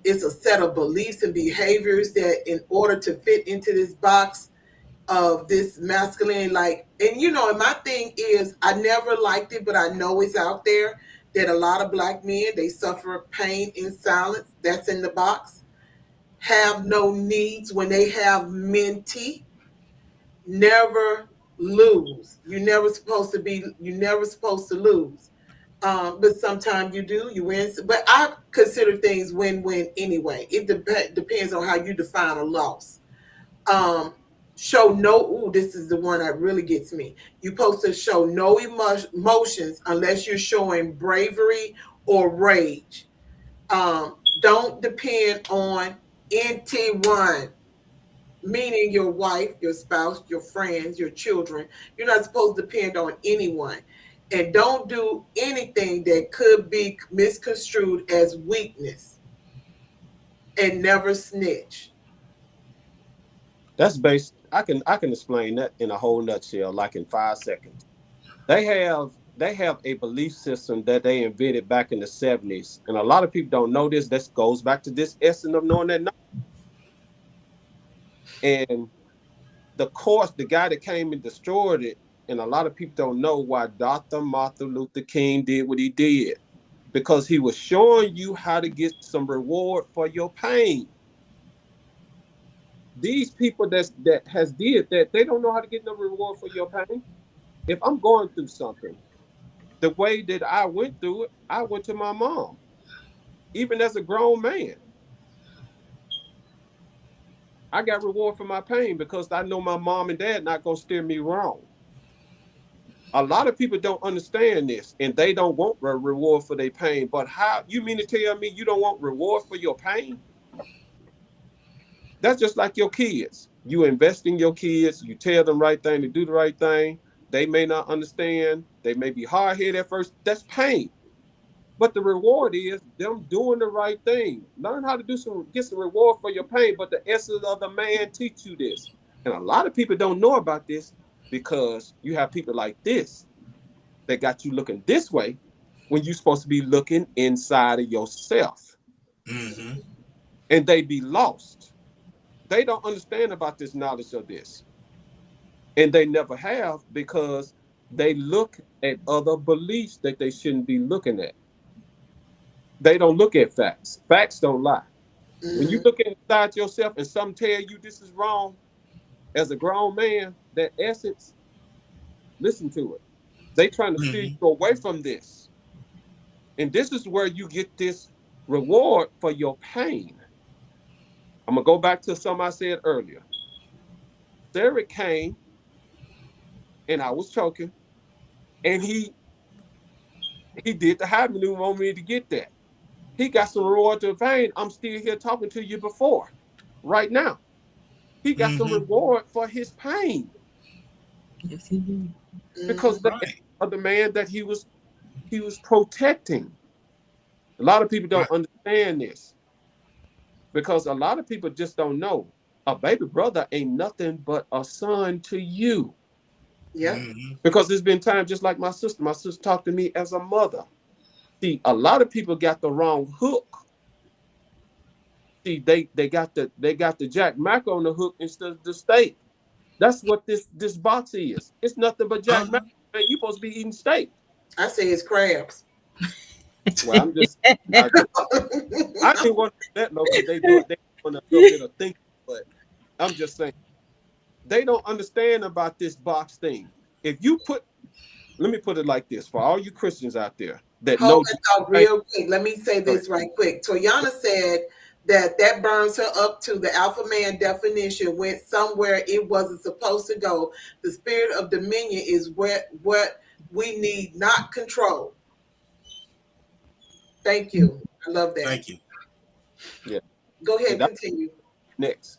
[SPEAKER 1] It's a set of beliefs and behaviors that, in order to fit into this box of this masculine, and my thing is, I never liked it, but I know it's out there, that a lot of black men, they suffer pain in silence. That's in the box. Have no needs when they have mentee. Never lose. You're never supposed to lose. But sometimes you do, you win. But I consider things win-win anyway. It depends on how you define a loss. Um, show no. Ooh, this is the one that really gets me. You're supposed to show no emotions unless you're showing bravery or rage. Don't depend on NT1, meaning your wife, your spouse, your friends, your children. You're not supposed to depend on anyone. And don't do anything that could be misconstrued as weakness. And never snitch.
[SPEAKER 2] That's based. I can explain that in a whole nutshell, like in 5 seconds. They have a belief system that they invented back in the 70s, and a lot of people don't know this. This goes back to this essence of knowing that. And the course, the guy that came and destroyed it, and a lot of people don't know why Dr. Martin Luther King did what he did, because he was showing you how to get some reward for your pain. These people that has did that, they don't know how to get no reward for your pain. If I'm going through something, the way that I went through it, I went to my mom. Even as a grown man, I got reward for my pain because I know my mom and dad not gonna steer me wrong. A lot of people don't understand this, and they don't want a reward for their pain. But how you mean to tell me you don't want reward for your pain? That's just like your kids. You invest in your kids, you tell them right thing to do the right thing. They may not understand, they may be hard headed at first. That's pain. But the reward is them doing the right thing. Learn how to get some reward for your pain. But the essence of the man teach you this. And a lot of people don't know about this because you have people like this that got you looking this way when you're supposed to be looking inside of yourself.
[SPEAKER 4] Mm-hmm.
[SPEAKER 2] And they be lost. They don't understand about this knowledge of this. And they never have because they look at other beliefs that they shouldn't be looking at. They don't look at facts. Facts don't lie. When you
[SPEAKER 1] Mhm.
[SPEAKER 2] look inside yourself and some tell you this is wrong, as a grown man, that essence, listen to it. They trying to steer
[SPEAKER 4] Mm-hmm.
[SPEAKER 2] you away from this. And this is where you get this reward for your pain. I'm gonna go back to something I said earlier. Sarah came and I was choking, and he did the high maneuver on me to get that. He got some reward to the pain. I'm still here talking to you before, right now. He got some
[SPEAKER 4] Mm-hmm.
[SPEAKER 2] reward for his pain
[SPEAKER 3] Yes, he did.
[SPEAKER 2] because
[SPEAKER 1] Mhm.
[SPEAKER 2] the
[SPEAKER 4] Right.
[SPEAKER 2] of the man that he was protecting. A lot of people
[SPEAKER 4] Right.
[SPEAKER 2] don't understand this because a lot of people just don't know. A baby brother ain't nothing but a son to you.
[SPEAKER 1] Yep.
[SPEAKER 4] Mm-hmm.
[SPEAKER 2] Because there's been times just like my sister. My sister talked to me as a mother. See, a lot of people got the wrong hook. See, they got the Jack Mack on the hook instead of the steak. That's what this box is. It's nothing but Jack Mack.
[SPEAKER 4] Uh-huh.
[SPEAKER 2] Man, you supposed to be eating steak.
[SPEAKER 1] I say it's crabs.
[SPEAKER 2] Well, I didn't want to do that low because they doing a little bit of thinking, but I'm just saying they don't understand about this box thing. If you put, let me put it like this for all you Christians out there that
[SPEAKER 1] Hold
[SPEAKER 2] know
[SPEAKER 1] that
[SPEAKER 2] Jesus
[SPEAKER 1] thought
[SPEAKER 2] Christ.
[SPEAKER 1] real quick. Let me say
[SPEAKER 2] Go ahead.
[SPEAKER 1] this right quick. Toyana said that burns her up to the alpha man definition, went somewhere it wasn't supposed to go. The spirit of dominion is what we need, not control. Thank you. I love that.
[SPEAKER 4] Thank you.
[SPEAKER 2] Yeah,
[SPEAKER 1] Go
[SPEAKER 2] and
[SPEAKER 1] ahead,
[SPEAKER 2] that's
[SPEAKER 1] continue.
[SPEAKER 2] next.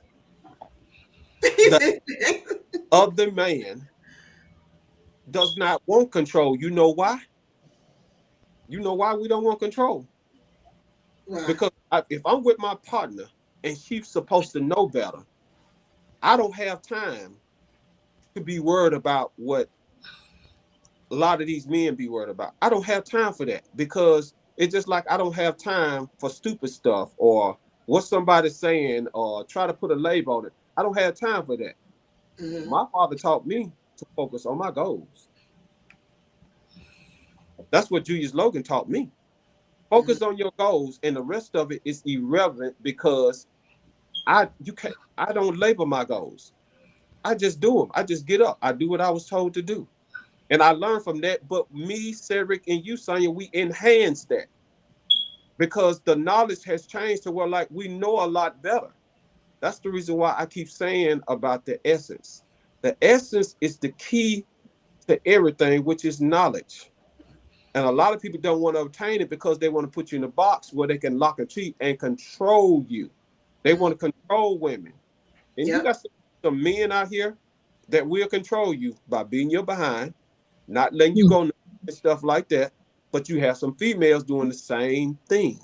[SPEAKER 2] The other man does not want control. You know why? You know why we don't want control?
[SPEAKER 1] Why?
[SPEAKER 2] Because if I'm with my partner and she's supposed to know better, I don't have time to be worried about what a lot of these men be worried about. I don't have time for that because it's just like I don't have time for stupid stuff or what somebody's saying or try to put a label on it. I don't have time for that.
[SPEAKER 1] Hmm.
[SPEAKER 2] My father taught me to focus on my goals. That's what Julius Logan taught me.
[SPEAKER 1] Hmm.
[SPEAKER 2] Focus on your goals, and the rest of it is irrelevant because I don't label my goals. I just do them. I just get up. I do what I was told to do. And I learned from that. But me, Cedric, and you, Sonya, we enhance that because the knowledge has changed to where like we know a lot better. That's the reason why I keep saying about the essence. The essence is the key to everything, which is knowledge. And a lot of people don't want to obtain it because they want to put you in a box where they can lock and cheat and control you. They
[SPEAKER 1] Hmm.
[SPEAKER 2] want to control women. And you
[SPEAKER 1] Yep.
[SPEAKER 2] got some men out here that will control you by being your behind, not letting you go and stuff like that. But you have some females doing the same thing.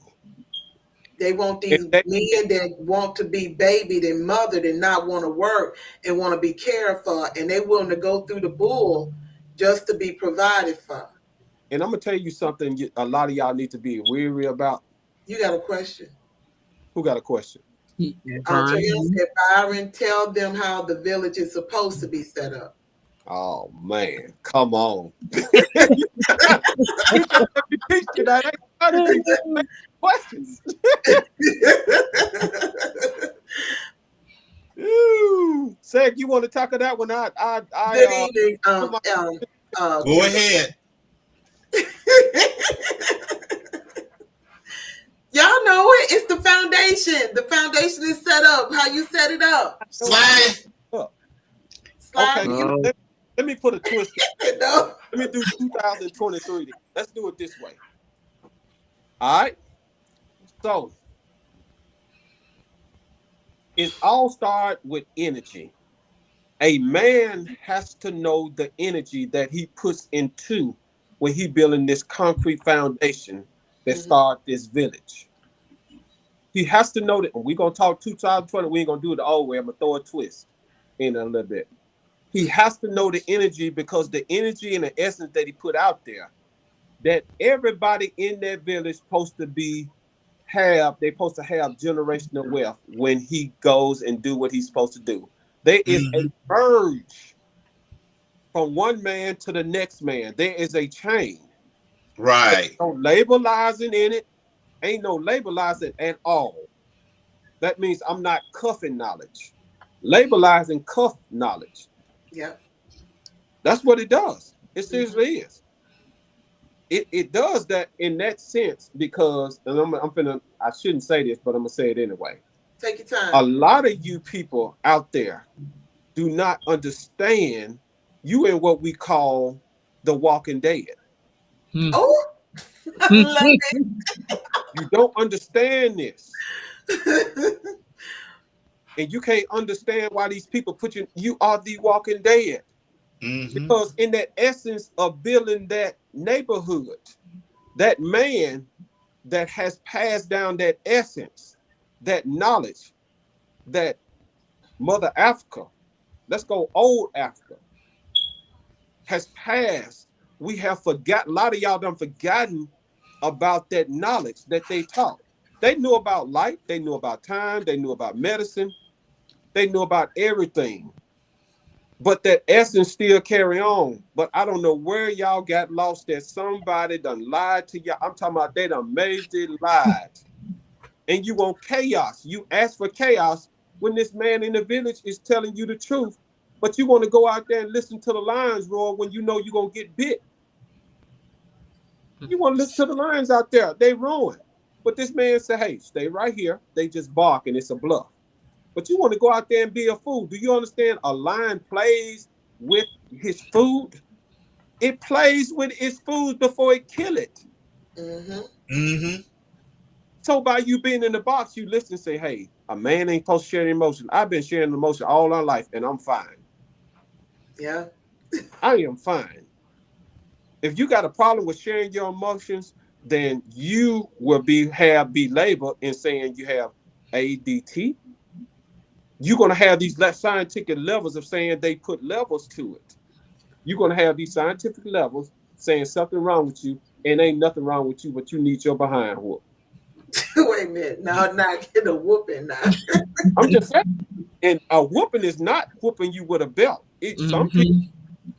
[SPEAKER 1] They want
[SPEAKER 2] And
[SPEAKER 1] these
[SPEAKER 2] they,
[SPEAKER 1] men that want to be babied and mothered and not want to work and want to be cared for, and they willing to go through the bull just to be provided for.
[SPEAKER 2] and I'm gonna tell you something. A lot of y'all need to be weary about.
[SPEAKER 1] You got a question?
[SPEAKER 2] Who got a question?
[SPEAKER 1] Toyota
[SPEAKER 3] Brian.
[SPEAKER 1] said, Byron, tell them how the village is supposed to be set up.
[SPEAKER 2] Oh man, come on! You just let me teach you that. I ain't trying to teach you. Make questions. Ooh, Sag, you want to talk of that one?
[SPEAKER 1] Good evening.
[SPEAKER 2] Put my
[SPEAKER 4] Go ahead.
[SPEAKER 1] Y'all know it. It's the foundation. The foundation is set up. How you set it up?
[SPEAKER 4] Slide.
[SPEAKER 2] up.
[SPEAKER 1] Slide.
[SPEAKER 2] Okay,
[SPEAKER 5] Oh.
[SPEAKER 2] let me put a twist.
[SPEAKER 1] No.
[SPEAKER 2] Let me do 2023. Let's do it this way. All right. So it all starts with energy. A man has to know the energy that he puts into when he building this concrete foundation that start this village. He has to know that when we're gonna talk 2020, we ain't gonna do it the old way. I'm gonna throw a twist in a little bit. He has to know the energy, because the energy and the essence that he put out there, that everybody in that village supposed to be they supposed to have generational wealth when he goes and do what he's supposed to do. There is a merge from one man to the next man. There is a chain.
[SPEAKER 4] Right.
[SPEAKER 2] No labelizing in it. Ain't no labelizing at all. That means I'm not cuffing knowledge. Labelizing cuff knowledge.
[SPEAKER 1] Yeah.
[SPEAKER 2] That's what it does. It seriously is. It does that in that sense, because, and I shouldn't say this, but I'm gonna say it anyway.
[SPEAKER 1] Take your time.
[SPEAKER 2] A lot of you people out there do not understand you in what we call the Walking Dead.
[SPEAKER 1] Oh, I love
[SPEAKER 2] You don't understand this.
[SPEAKER 1] it.
[SPEAKER 2] And you can't understand why these people put you are the Walking Dead. Because in that essence of building that neighborhood, that man that has passed down that essence, that knowledge, that Mother Africa, let's go old Africa, has passed. We have forgotten, a lot of y'all done forgotten about that knowledge that they taught. They knew about light, they knew about time, they knew about medicine, they knew about everything. But that essence still carry on. But I don't know where y'all got lost, that somebody done lied to y'all. I'm talking about they done majorly lied. And you want chaos. You ask for chaos when this man in the village is telling you the truth. But you want to go out there and listen to the lions roar when you know you're going to get bit. You want to listen to the lions out there. They ruin. But this man said, hey, stay right here. They just bark and it's a bluff. But you want to go out there and be a fool. Do you understand? A lion plays with his food. It plays with its food before it kill it. So by you being in the box, you listen and say, hey, a man ain't supposed to share emotion. I've been sharing emotion all my life and I'm fine.
[SPEAKER 1] Yeah.
[SPEAKER 2] I am fine. If you got a problem with sharing your emotions, then you will be labeled in saying you have ADT. You're going to have these scientific levels of saying they put levels to it. You're going to have these scientific levels saying something wrong with you, and ain't nothing wrong with you, but you need your behind whoop.
[SPEAKER 1] Wait a minute. Now, not get a whooping now.
[SPEAKER 2] I'm just saying. And a whooping is not whooping you with a belt. It's some people,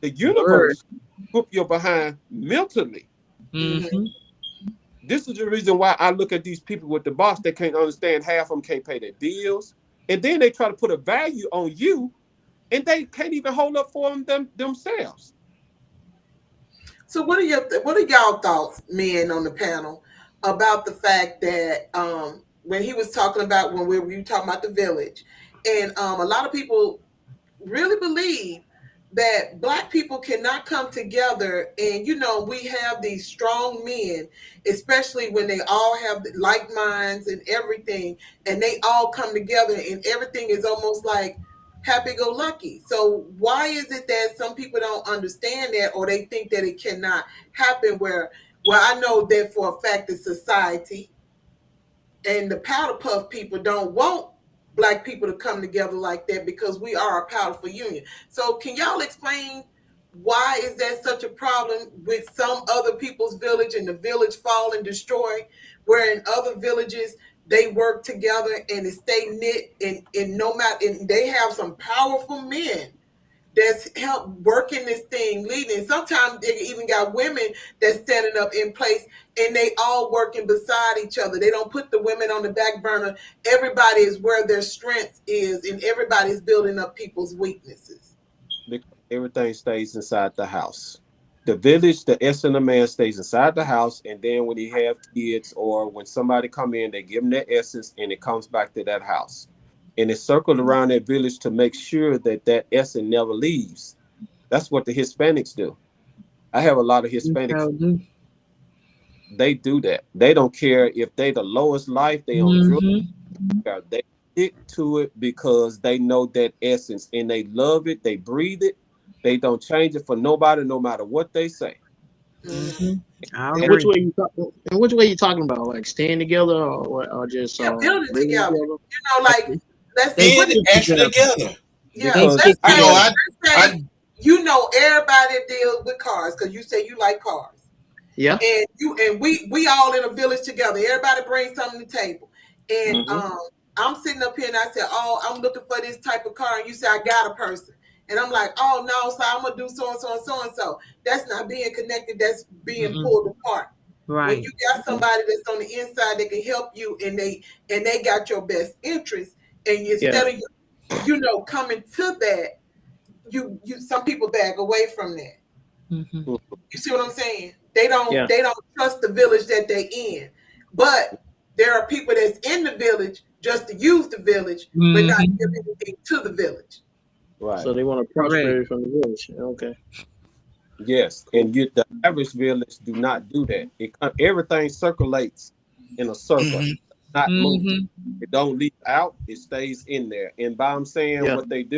[SPEAKER 2] the universe, whoop your behind mentally. This is the reason why I look at these people with the boss. They can't understand. Half of them can't pay their bills. And then they try to put a value on you, and they can't even hold up for them themselves.
[SPEAKER 1] So what are y'all thoughts, men on the panel, about the fact that when he was talking about when we were talking about the village, and a lot of people really believe that Black people cannot come together, and we have these strong men, especially when they all have like minds and everything, and they all come together and everything is almost like happy-go-lucky. So why is it that some people don't understand that, or they think that it cannot happen? Where I know that for a fact that society and the powder puff people don't want Black people to come together like that, because we are a powerful union. So can y'all explain why is that such a problem with some other people's village and the village fall and destroy, where in other villages they work together and they stay knit, and no matter, and they have some powerful men that's help working this thing, leading. Sometimes they even got women that's standing up in place, and they all working beside each other. They don't put the women on the back burner. Everybody is where their strength is, and everybody's building up people's weaknesses.
[SPEAKER 2] Because everything stays inside the house. The village, the essence of man stays inside the house, and then when he have kids or when somebody come in, they give them their essence, and it comes back to that house. And it's circled around that village to make sure that essence never leaves. That's what the Hispanics do. I have a lot of Hispanics. They do that. They don't care if they the lowest life, they on drugs. They stick to it because they know that essence and they love it. They breathe it. They don't change it for nobody, no matter what they say.
[SPEAKER 1] Mhm.
[SPEAKER 3] I
[SPEAKER 5] And which
[SPEAKER 3] agree.
[SPEAKER 5] way you and which way you talking about? Like staying together or what, or just
[SPEAKER 1] Yeah, building
[SPEAKER 5] living
[SPEAKER 1] together.
[SPEAKER 5] together?
[SPEAKER 1] You know, like let's
[SPEAKER 3] They
[SPEAKER 1] put
[SPEAKER 4] Being
[SPEAKER 1] it.
[SPEAKER 3] stick
[SPEAKER 4] actually
[SPEAKER 3] together.
[SPEAKER 4] together.
[SPEAKER 1] Yeah,
[SPEAKER 3] They
[SPEAKER 2] because
[SPEAKER 3] stick
[SPEAKER 4] You know,
[SPEAKER 3] together.
[SPEAKER 1] let's say you know everybody that deals with cars because you say you like cars.
[SPEAKER 5] Yeah.
[SPEAKER 1] And we all in a village together. Everybody brings something to the table. And
[SPEAKER 5] Mm-hmm.
[SPEAKER 1] I'm sitting up here and I said, "Oh, I'm looking for this type of car." And you say, "I got a person." And I'm like, "Oh no, so I'm gonna do so and so and so and so." That's not being connected. That's being pulled apart. When
[SPEAKER 3] Right.
[SPEAKER 1] you got somebody that's on the inside that can help you, and they got your best interest, and
[SPEAKER 5] Yeah.
[SPEAKER 1] instead of coming to that, you some people back away from that.
[SPEAKER 3] Mm-hmm.
[SPEAKER 1] You see what I'm saying?
[SPEAKER 5] Yeah.
[SPEAKER 1] They don't trust the village that they in. But there are people that's in the village just to use the village, but not give
[SPEAKER 3] Mm-hmm.
[SPEAKER 1] anything to the village.
[SPEAKER 2] right,
[SPEAKER 5] So they want to
[SPEAKER 3] Correct.
[SPEAKER 5] prosperity from the village. Okay.
[SPEAKER 2] yes,
[SPEAKER 5] Cool.
[SPEAKER 2] and the average village do not do that. Everything circulates in a circle,
[SPEAKER 4] Hmm.
[SPEAKER 2] not move.
[SPEAKER 3] Mm-hmm.
[SPEAKER 2] It don't leak out. It stays in there. And by I'm saying
[SPEAKER 5] Yeah.
[SPEAKER 2] what they do,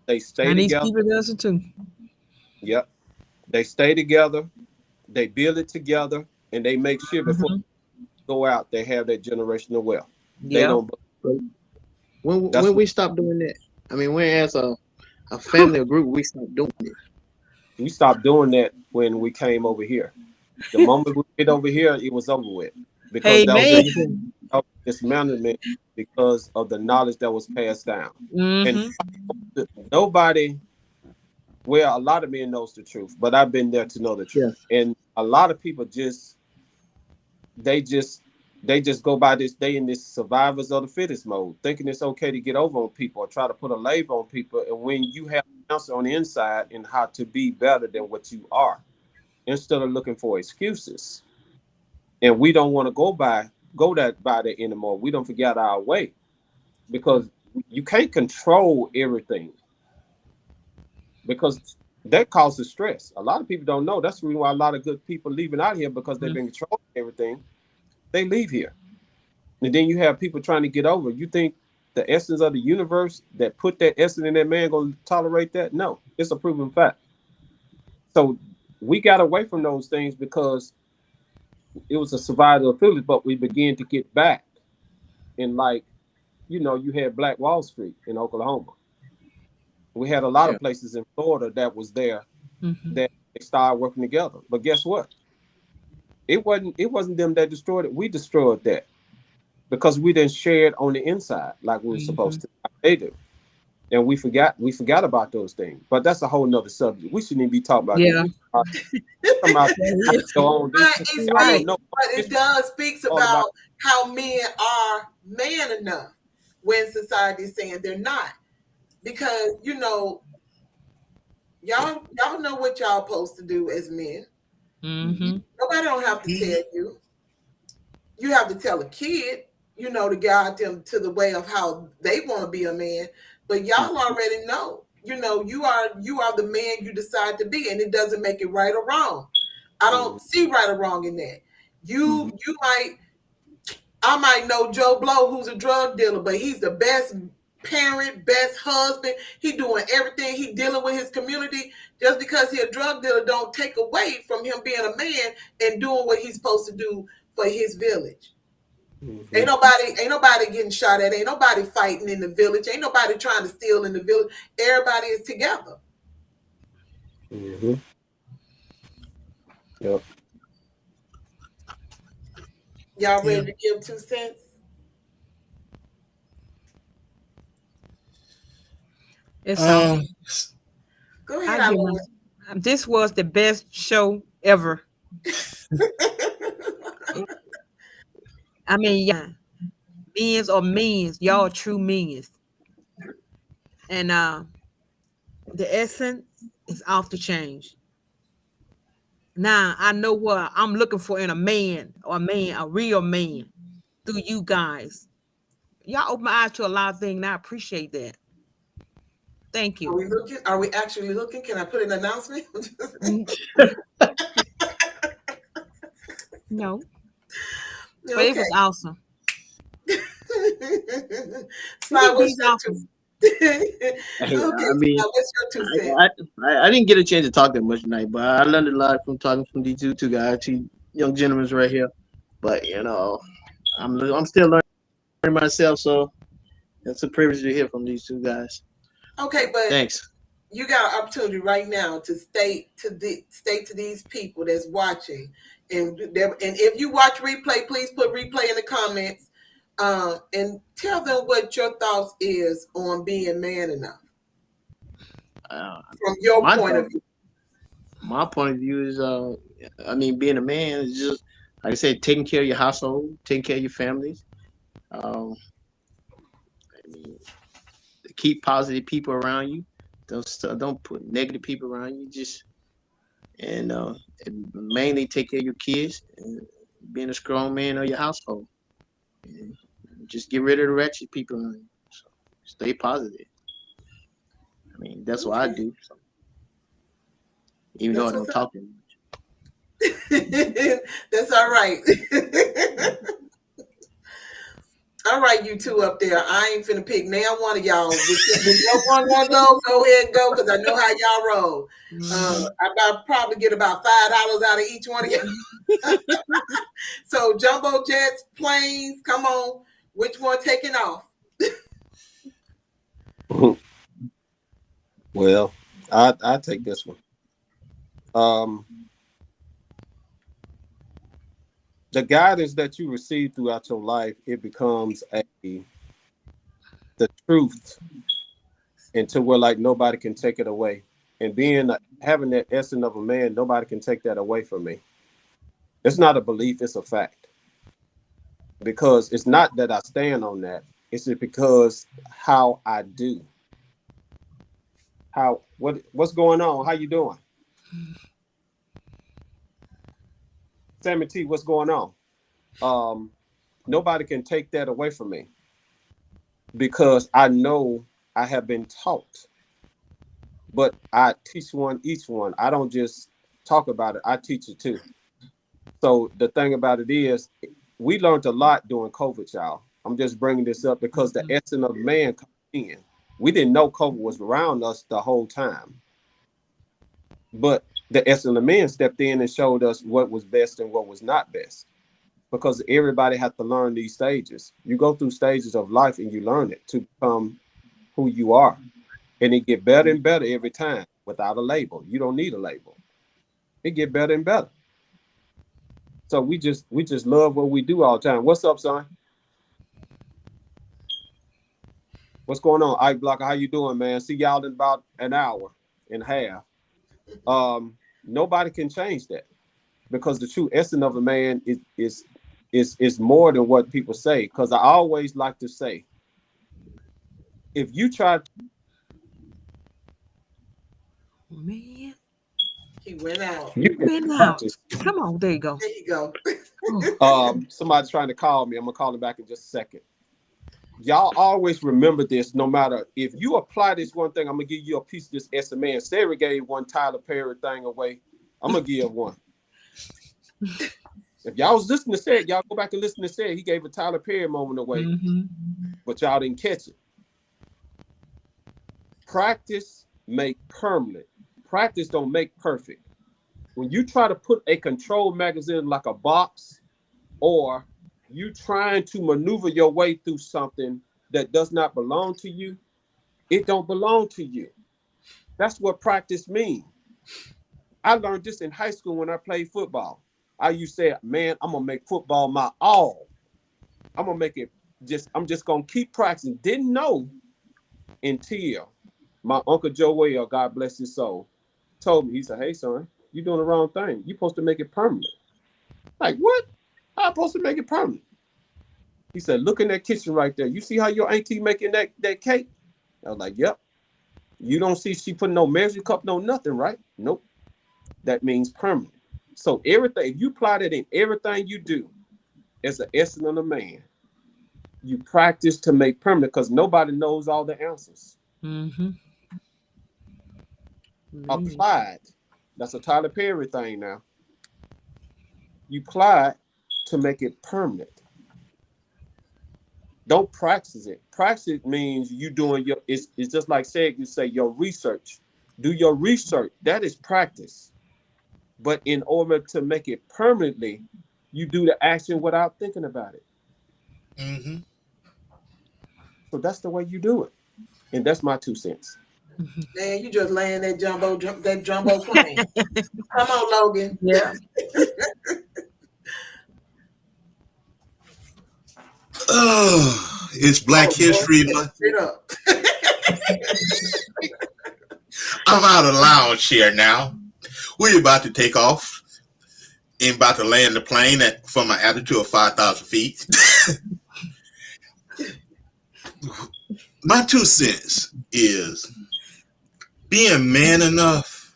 [SPEAKER 2] they stay
[SPEAKER 3] Chinese
[SPEAKER 2] together.
[SPEAKER 3] people does it too.
[SPEAKER 2] Yep, they stay together. They build it together, and they make sure before
[SPEAKER 3] Mm-hmm.
[SPEAKER 2] they go out, they have that generational wealth. They
[SPEAKER 3] Yep.
[SPEAKER 2] don't.
[SPEAKER 5] But
[SPEAKER 2] That's
[SPEAKER 5] when we stop doing that, I mean, when as a family or group, we stop doing it.
[SPEAKER 2] we stopped doing that when we came over here. The moment we get over here, it was over with because
[SPEAKER 3] Hey
[SPEAKER 2] that was
[SPEAKER 3] man.
[SPEAKER 2] dismantlement because of the knowledge that was passed down. And
[SPEAKER 3] Mm-hmm.
[SPEAKER 2] nobody, well, a lot of men knows the truth, but I've been there to know the
[SPEAKER 5] Yeah.
[SPEAKER 2] truth. And a lot of people they just they just go by this day in this survivors of the fittest mode, thinking it's okay to get over on people or try to put a label on people. And when you have an answer on the inside and how to be better than what you are, instead of looking for excuses. And we don't want to go that by that anymore. We don't forget our way because you can't control everything because that causes stress. A lot of people don't know. That's the reason why a lot of good people leaving out here because they've been controlling everything. They leave here. And then you have people trying to get over. You think the essence of the universe that put that essence in that man gonna tolerate that? No, it's a proven fact. So we got away from those things because it was a survival of the fittest, but we began to get back. And like, you had Black Wall Street in Oklahoma. We had a lot
[SPEAKER 5] Yeah.
[SPEAKER 2] of places in Florida that was there
[SPEAKER 3] Mm-hmm.
[SPEAKER 2] that they started working together. But guess what? It wasn't them that destroyed it. We destroyed that because we didn't share it on the inside like we were
[SPEAKER 3] Mm-hmm.
[SPEAKER 2] supposed to. Like they do. And we forgot about those things. But that's a whole nother subject. We shouldn't even be talking about this.
[SPEAKER 3] Yeah.
[SPEAKER 2] We talking about go on.
[SPEAKER 1] But it
[SPEAKER 2] I
[SPEAKER 3] Right.
[SPEAKER 2] don't
[SPEAKER 1] speaks,
[SPEAKER 2] know.
[SPEAKER 1] but it does speaks
[SPEAKER 2] All about
[SPEAKER 1] about how men are man enough when society is saying they're not. Because y'all know what y'all supposed to do as men.
[SPEAKER 3] Mm-hmm.
[SPEAKER 1] Nobody don't have to tell you. You have to tell a kid, to guide them to the way of how they want to be a man. But y'all already know. You are the man you decide to be, and it doesn't make it right or wrong. I don't see right or wrong in that. I might know Joe Blow, who's a drug dealer, but he's the best parent, best husband. He doing everything. He dealing with his community. Just because he a drug dealer don't take away from him being a man and doing what he's supposed to do for his village. Ain't nobody getting shot at. Ain't nobody fighting in the village. Ain't nobody trying to steal in the village. Everybody is together.
[SPEAKER 2] Mm-hmm. Yep.
[SPEAKER 1] Y'all
[SPEAKER 5] Yeah.
[SPEAKER 1] ready to give 2 cents?
[SPEAKER 3] It's awesome.
[SPEAKER 1] Go ahead,
[SPEAKER 3] I give
[SPEAKER 1] Alois.
[SPEAKER 3] This was the best show ever. I mean, yeah, men's or men's, y'all true men's. And the essence is off the change. Now I know what I'm looking for in a man or a real man through you guys. Y'all open my eyes to a lot of things, and I appreciate that. Thank
[SPEAKER 1] Are
[SPEAKER 3] you.
[SPEAKER 1] we looking? Are we actually looking? Can I put an announcement?
[SPEAKER 3] No, but it
[SPEAKER 1] Okay.
[SPEAKER 3] was awesome.
[SPEAKER 1] Slide, what's
[SPEAKER 3] He's
[SPEAKER 1] your
[SPEAKER 3] awesome.
[SPEAKER 1] Okay,
[SPEAKER 5] Hey,
[SPEAKER 1] so
[SPEAKER 5] I mean,
[SPEAKER 1] what's your 2 cents?
[SPEAKER 5] I didn't get a chance to talk that much tonight, but I learned a lot from talking from these two guys, two young gentlemen right here. But I'm still learning myself, so it's a privilege to hear from these two guys.
[SPEAKER 1] Okay, but
[SPEAKER 5] Thanks.
[SPEAKER 1] you got an opportunity right now to state to these people that's watching, and if you watch replay, please put replay in the comments, and tell them what your thoughts is on being man enough from your
[SPEAKER 5] My
[SPEAKER 1] point of view.
[SPEAKER 5] my point of view is, I mean, being a man is just like I said, taking care of your household, taking care of your families. Um, I mean, keep positive people around you. Don't put negative people around you. Just and mainly take care of your kids and being a strong man of your household. And just get rid of the wretched people around you. So stay positive. I mean, that's what I
[SPEAKER 1] Okay,
[SPEAKER 5] do. So even though I
[SPEAKER 1] that's
[SPEAKER 5] don't
[SPEAKER 1] what's
[SPEAKER 5] talk that much.
[SPEAKER 1] that's all right. All right, you two up there. I ain't finna pick now one of y'all. If no one want to go ahead and go because I know how y'all roll. I probably get about $5 out of each one of y'all. So jumbo jets, planes, come on. Which one taking off?
[SPEAKER 2] Well, I take this one. The guidance that you receive throughout your life, it becomes the truth, until where like nobody can take it away. And having that essence of a man, nobody can take that away from me. It's not a belief, it's a fact. Because it's not that I stand on that. It's just because how I do. What's going on? How you doing? Sammy T, what's going on? Nobody can take that away from me because I know I have been taught. But I teach each one. I don't just talk about it, I teach it too. So the thing about it is, we learned a lot during COVID, y'all. I'm just bringing this up because the essence of man comes in. We didn't know COVID was around us the whole time. But the essence of man stepped in and showed us what was best and what was not best. Because everybody had to learn these stages. You go through stages of life and you learn it to become who you are. And it get better and better every time without a label. You don't need a label. It get better and better. So we just love what we do all the time. What's up, son? What's going on, Ike Blocker? How you doing, man? See y'all in about an hour and a half. Nobody can change that because the true essence of a man is more than what people say. Because I always like to say, if you try,
[SPEAKER 3] Man,
[SPEAKER 1] He went out.
[SPEAKER 2] you can
[SPEAKER 3] been out.
[SPEAKER 2] practice.
[SPEAKER 3] Come on, there you go.
[SPEAKER 1] There you go.
[SPEAKER 2] Somebody's trying to call me. I'm gonna call him back in just a second. Y'all always remember this. No matter if you apply this one thing, I'm gonna give you a piece of this SMA. And Sarah gave one Tyler Perry thing away. I'm gonna give one. If y'all was listening to Sarah, y'all go back and listen to Sarah. He gave a Tyler Perry moment away, but y'all didn't catch it. Practice make permanent. Practice don't make perfect. When you try to put a control magazine like a box, or you trying to maneuver your way through something that does not belong to you, it don't belong to you. That's what practice means. I learned this in high school when I played football. I used to say, man, I'm gonna make football my all. I'm gonna make it I'm just gonna keep practicing. Didn't know until my Uncle Joel, God bless his soul, told me, he said, hey son, you're doing the wrong thing. You're supposed to make it permanent. Like, what? I'm supposed to make it permanent. He said, look in that kitchen right there. You see how your auntie making that cake? I was like, yep. You don't see she putting no measuring cup, no nothing, right? Nope. That means permanent. So everything, if you apply that in everything you do as an essence of a man, you practice to make permanent because nobody knows all the answers. Applied. That's a Tyler Perry thing now. You apply it to make it permanent. Don't practice it. Practice means you doing your, it's just like saying, you say your research. Do your research. That is practice. But in order to make it permanently, you do the action without thinking about it.
[SPEAKER 4] Mm-hmm.
[SPEAKER 2] So that's the way you do it. And that's my 2 cents.
[SPEAKER 1] Man, you just laying that jumbo plane. Come on, Logan.
[SPEAKER 3] Yeah.
[SPEAKER 4] Oh, it's Black
[SPEAKER 1] Oh, boy,
[SPEAKER 4] History Month.
[SPEAKER 1] straight up.
[SPEAKER 4] I'm out of lounge here now. We're about to take off and about to land the plane from an altitude of 5,000 feet. My 2 cents is being man enough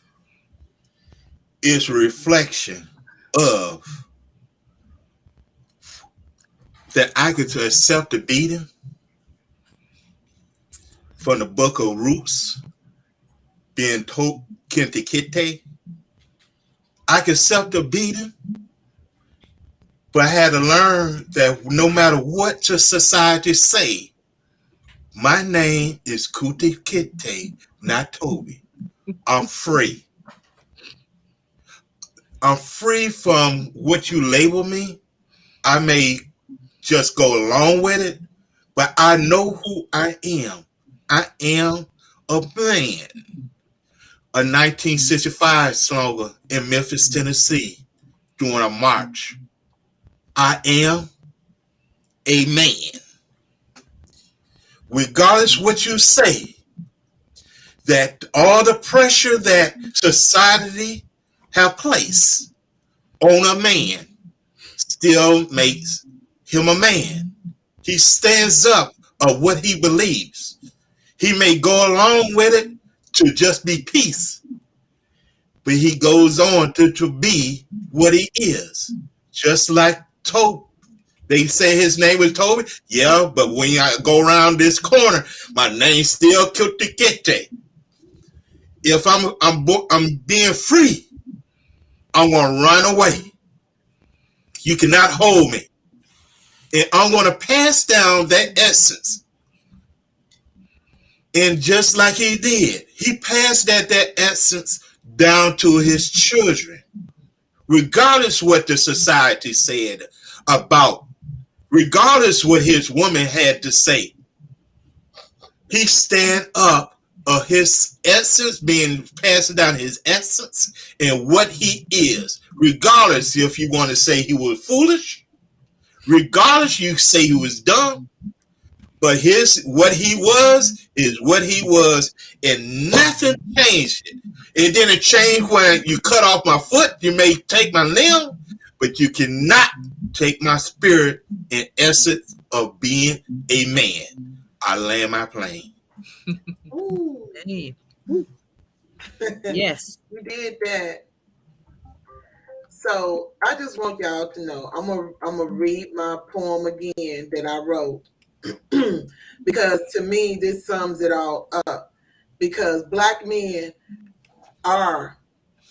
[SPEAKER 4] is a reflection of that I could accept the beating from the book of Roots, being told Kente Kite. I could accept the beating, but I had to learn that no matter what the society say, my name is Kuti Kite, not Toby. I'm free. I'm free from what you label me. I may just go along with it, but I know who I am. I am a man. A 1965 slogan in Memphis, Tennessee, during a march. I am a man. Regardless what you say, that all the pressure that society have placed on a man still makes him a man. He stands up of what he believes. He may go along with it to just be peace, but he goes on to be what he is. Just like Toby. They say his name is Toby. Yeah, but when I go around this corner, my name's still Kutikete. If I'm being free, I'm gonna run away. You cannot hold me. And I'm gonna pass down that essence. And just like he did, he passed that essence down to his children. Regardless what the society said about, regardless what his woman had to say, he stand up of his essence, being passed down his essence and what he is. Regardless if you want to say he was foolish, regardless you say he was dumb, but what he was is what he was, and nothing changed it. And then it changed when you cut off my foot. You may take my limb, but you cannot take my spirit and essence of being a man. I land my plane.
[SPEAKER 1] Ooh,
[SPEAKER 3] Hey. Yes.
[SPEAKER 1] we did that. So I just want y'all to know, I'm gonna read my poem again that I wrote. Because to me this sums it all up, because Black men are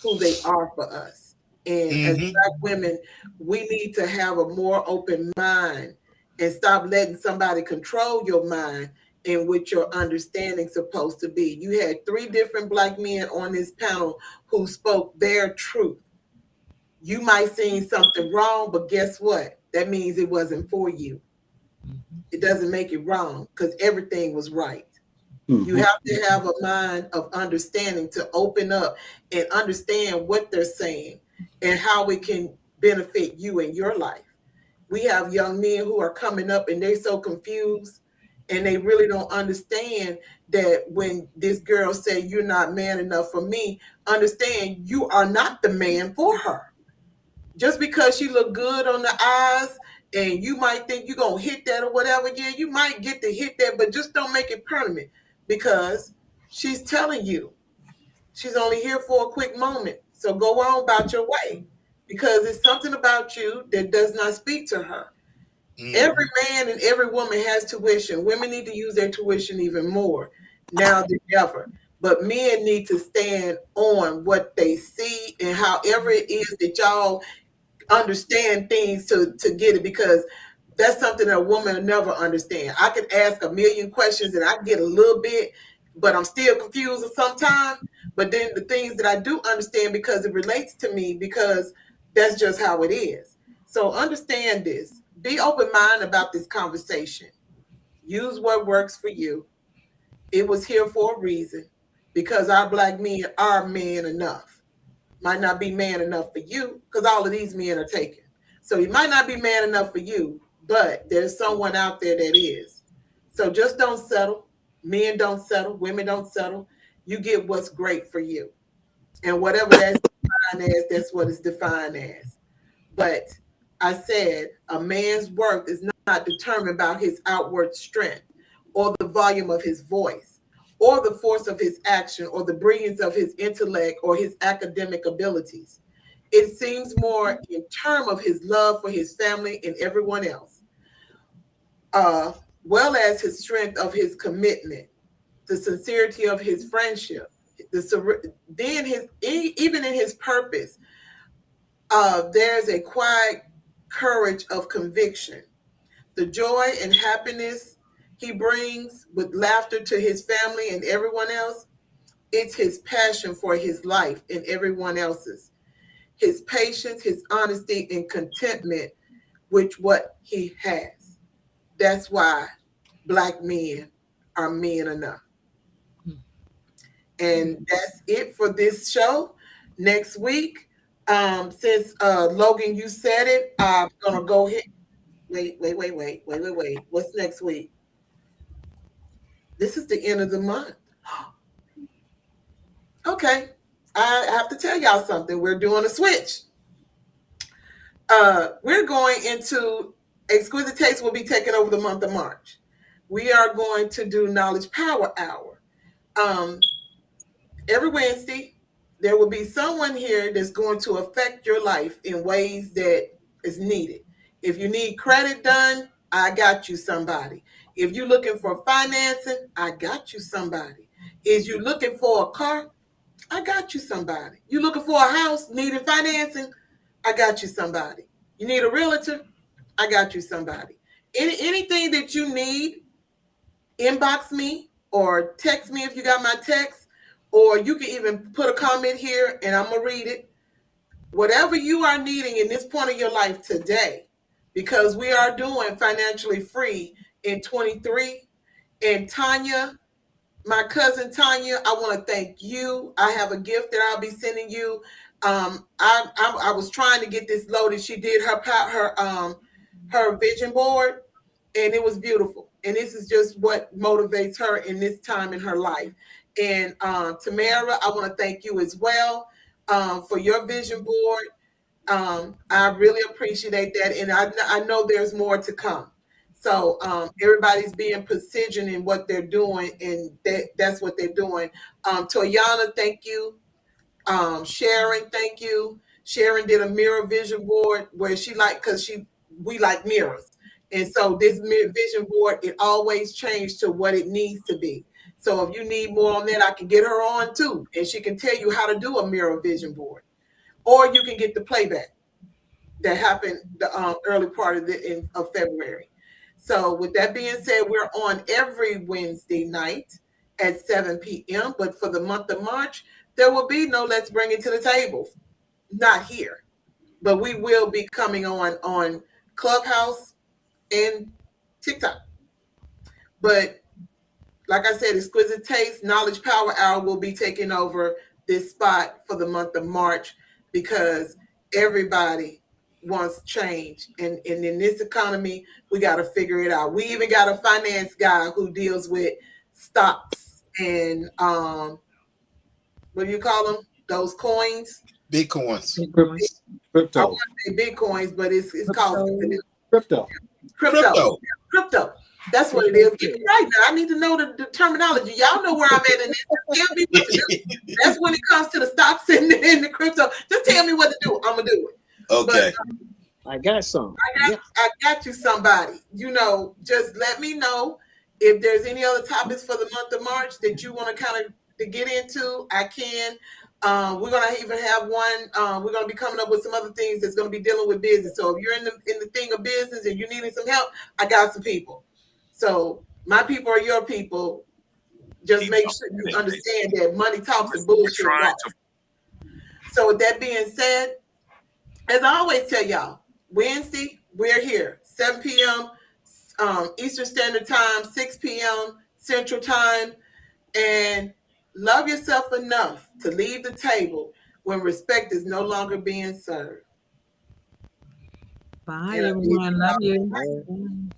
[SPEAKER 1] who they are for us, and as Black women we need to have a more open mind and stop letting somebody control your mind and what your understanding supposed to be. You had 3 different Black men on this panel who spoke their truth. You might seen something wrong, but guess what? That means it wasn't for you. It doesn't make it wrong because everything was right.
[SPEAKER 2] Mm-hmm.
[SPEAKER 1] You have to have a mind of understanding to open up and understand what they're saying and how it can benefit you in your life. We have young men who are coming up and they're so confused and they really don't understand that when this girl say you're not man enough for me, understand you are not the man for her. Just because she look good on the eyes and you might think you're going to hit that or whatever, yeah, you might get to hit that, but just don't make it permanent, because she's telling you she's only here for a quick moment. So go on about your way, because it's something about you that does not speak to her. Every man and every woman has tuition. Women need to use their tuition even more now than ever. But men need to stand on what they see and however it is that y'all understand things to get it, because That's something that a woman will never understand. I can ask a million questions and I get a little bit, but I'm still confused sometimes. But then the things that I do understand because it relates to me, because that's just how it is. So understand this. Be open-minded about this conversation. Use what works for you. It was here for a reason, because our Black men are man enough. Might not be man enough for you, because all of these men are taken. So he might not be man enough for you, but there's someone out there that is. So just don't settle. Men don't settle. Women don't settle. You get what's great for you. And whatever that's defined as, that's what it's defined as. But I said a man's worth is not determined by his outward strength or the volume of his voice or the force of his action or the brilliance of his intellect or his academic abilities. It seems more in terms of his love for his family and everyone else, well as his strength of his commitment, the sincerity of his friendship, then even in his purpose, there's a quiet courage of conviction, the joy and happiness he brings with laughter to his family and everyone else. It's his passion for his life and everyone else's, his patience, his honesty, and contentment with what he has. That's why Black men are men enough. And that's it for this show. Next week, since Logan, you said it, I'm gonna go ahead. Wait. What's next week? This is the end of the month. Okay. I have to tell y'all something. We're doing a switch. We're going into Exquisite Taste will be taking over the month of March. We are going to do Knowledge Power Hour. Every Wednesday, there will be someone here that's going to affect your life in ways that is needed. If you need credit done, I got you somebody. If you're looking for financing, I got you somebody. If you're looking for a car, I got you somebody. You looking for a house, needing financing, I got you somebody. You need a realtor, I got you somebody. Anything that you need, inbox me or text me if you got my text, or you can even put a comment here and I'm gonna read it. Whatever you are needing in this point of your life today, because we are doing financially free in 23. And Tanya, my cousin Tanya, I want to thank you. I have a gift that I'll be sending you. I was trying to get this loaded. She did her vision board, and it was beautiful. And this is just what motivates her in this time in her life. And Tamara, I want to thank you as well for your vision board. I really appreciate that, and I know there's more to come. So everybody's being precision in what they're doing, and that's what they're doing. Toyana, thank you. Sharon, thank you. Sharon did a mirror vision board where because we like mirrors, and so this vision board, it always changed to what it needs to be. So if you need more on that, I can get her on too, and she can tell you how to do a mirror vision board, or you can get the playback that happened the early part of February. So with that being said, we're on every Wednesday night at 7 p.m. But for the month of March, there will be no Let's Bring It to the Table. Not here. But we will be coming on Clubhouse and TikTok. But like I said, Exquisite Taste, Knowledge Power Hour will be taking over this spot for the month of March, because everybody wants change. And in this economy, we got to figure it out. We even got a finance guy who deals with stocks and what do you call them? Those coins?
[SPEAKER 4] Bitcoins.
[SPEAKER 1] I
[SPEAKER 2] Crypto.
[SPEAKER 1] want to say Bitcoins, but it's called
[SPEAKER 2] Crypto.
[SPEAKER 1] Crypto. That's what it is. Get me right now. I need to know the terminology. Y'all know where I'm at in this. Tell me what to do. That's when it comes to the stocks and the crypto. Just tell me what to do. I'm gonna do it.
[SPEAKER 4] Okay.
[SPEAKER 1] But,
[SPEAKER 5] I got some.
[SPEAKER 1] I got you somebody. Just let me know if there's any other topics for the month of March that you want to kind of to get into. I can. We're gonna even have one. We're gonna be coming up with some other things that's gonna be dealing with business. So if you're in the thing of business and you needing some help, I got some people. So my people are your people. Just make sure you understand that money talks and bullshit walks. So with that being said, as I always tell y'all, Wednesday we're here 7 p.m. Eastern Standard Time, 6 p.m. Central Time, and love yourself enough to leave the table when respect is no longer being served.
[SPEAKER 3] Bye,
[SPEAKER 1] And
[SPEAKER 3] everyone. Love you.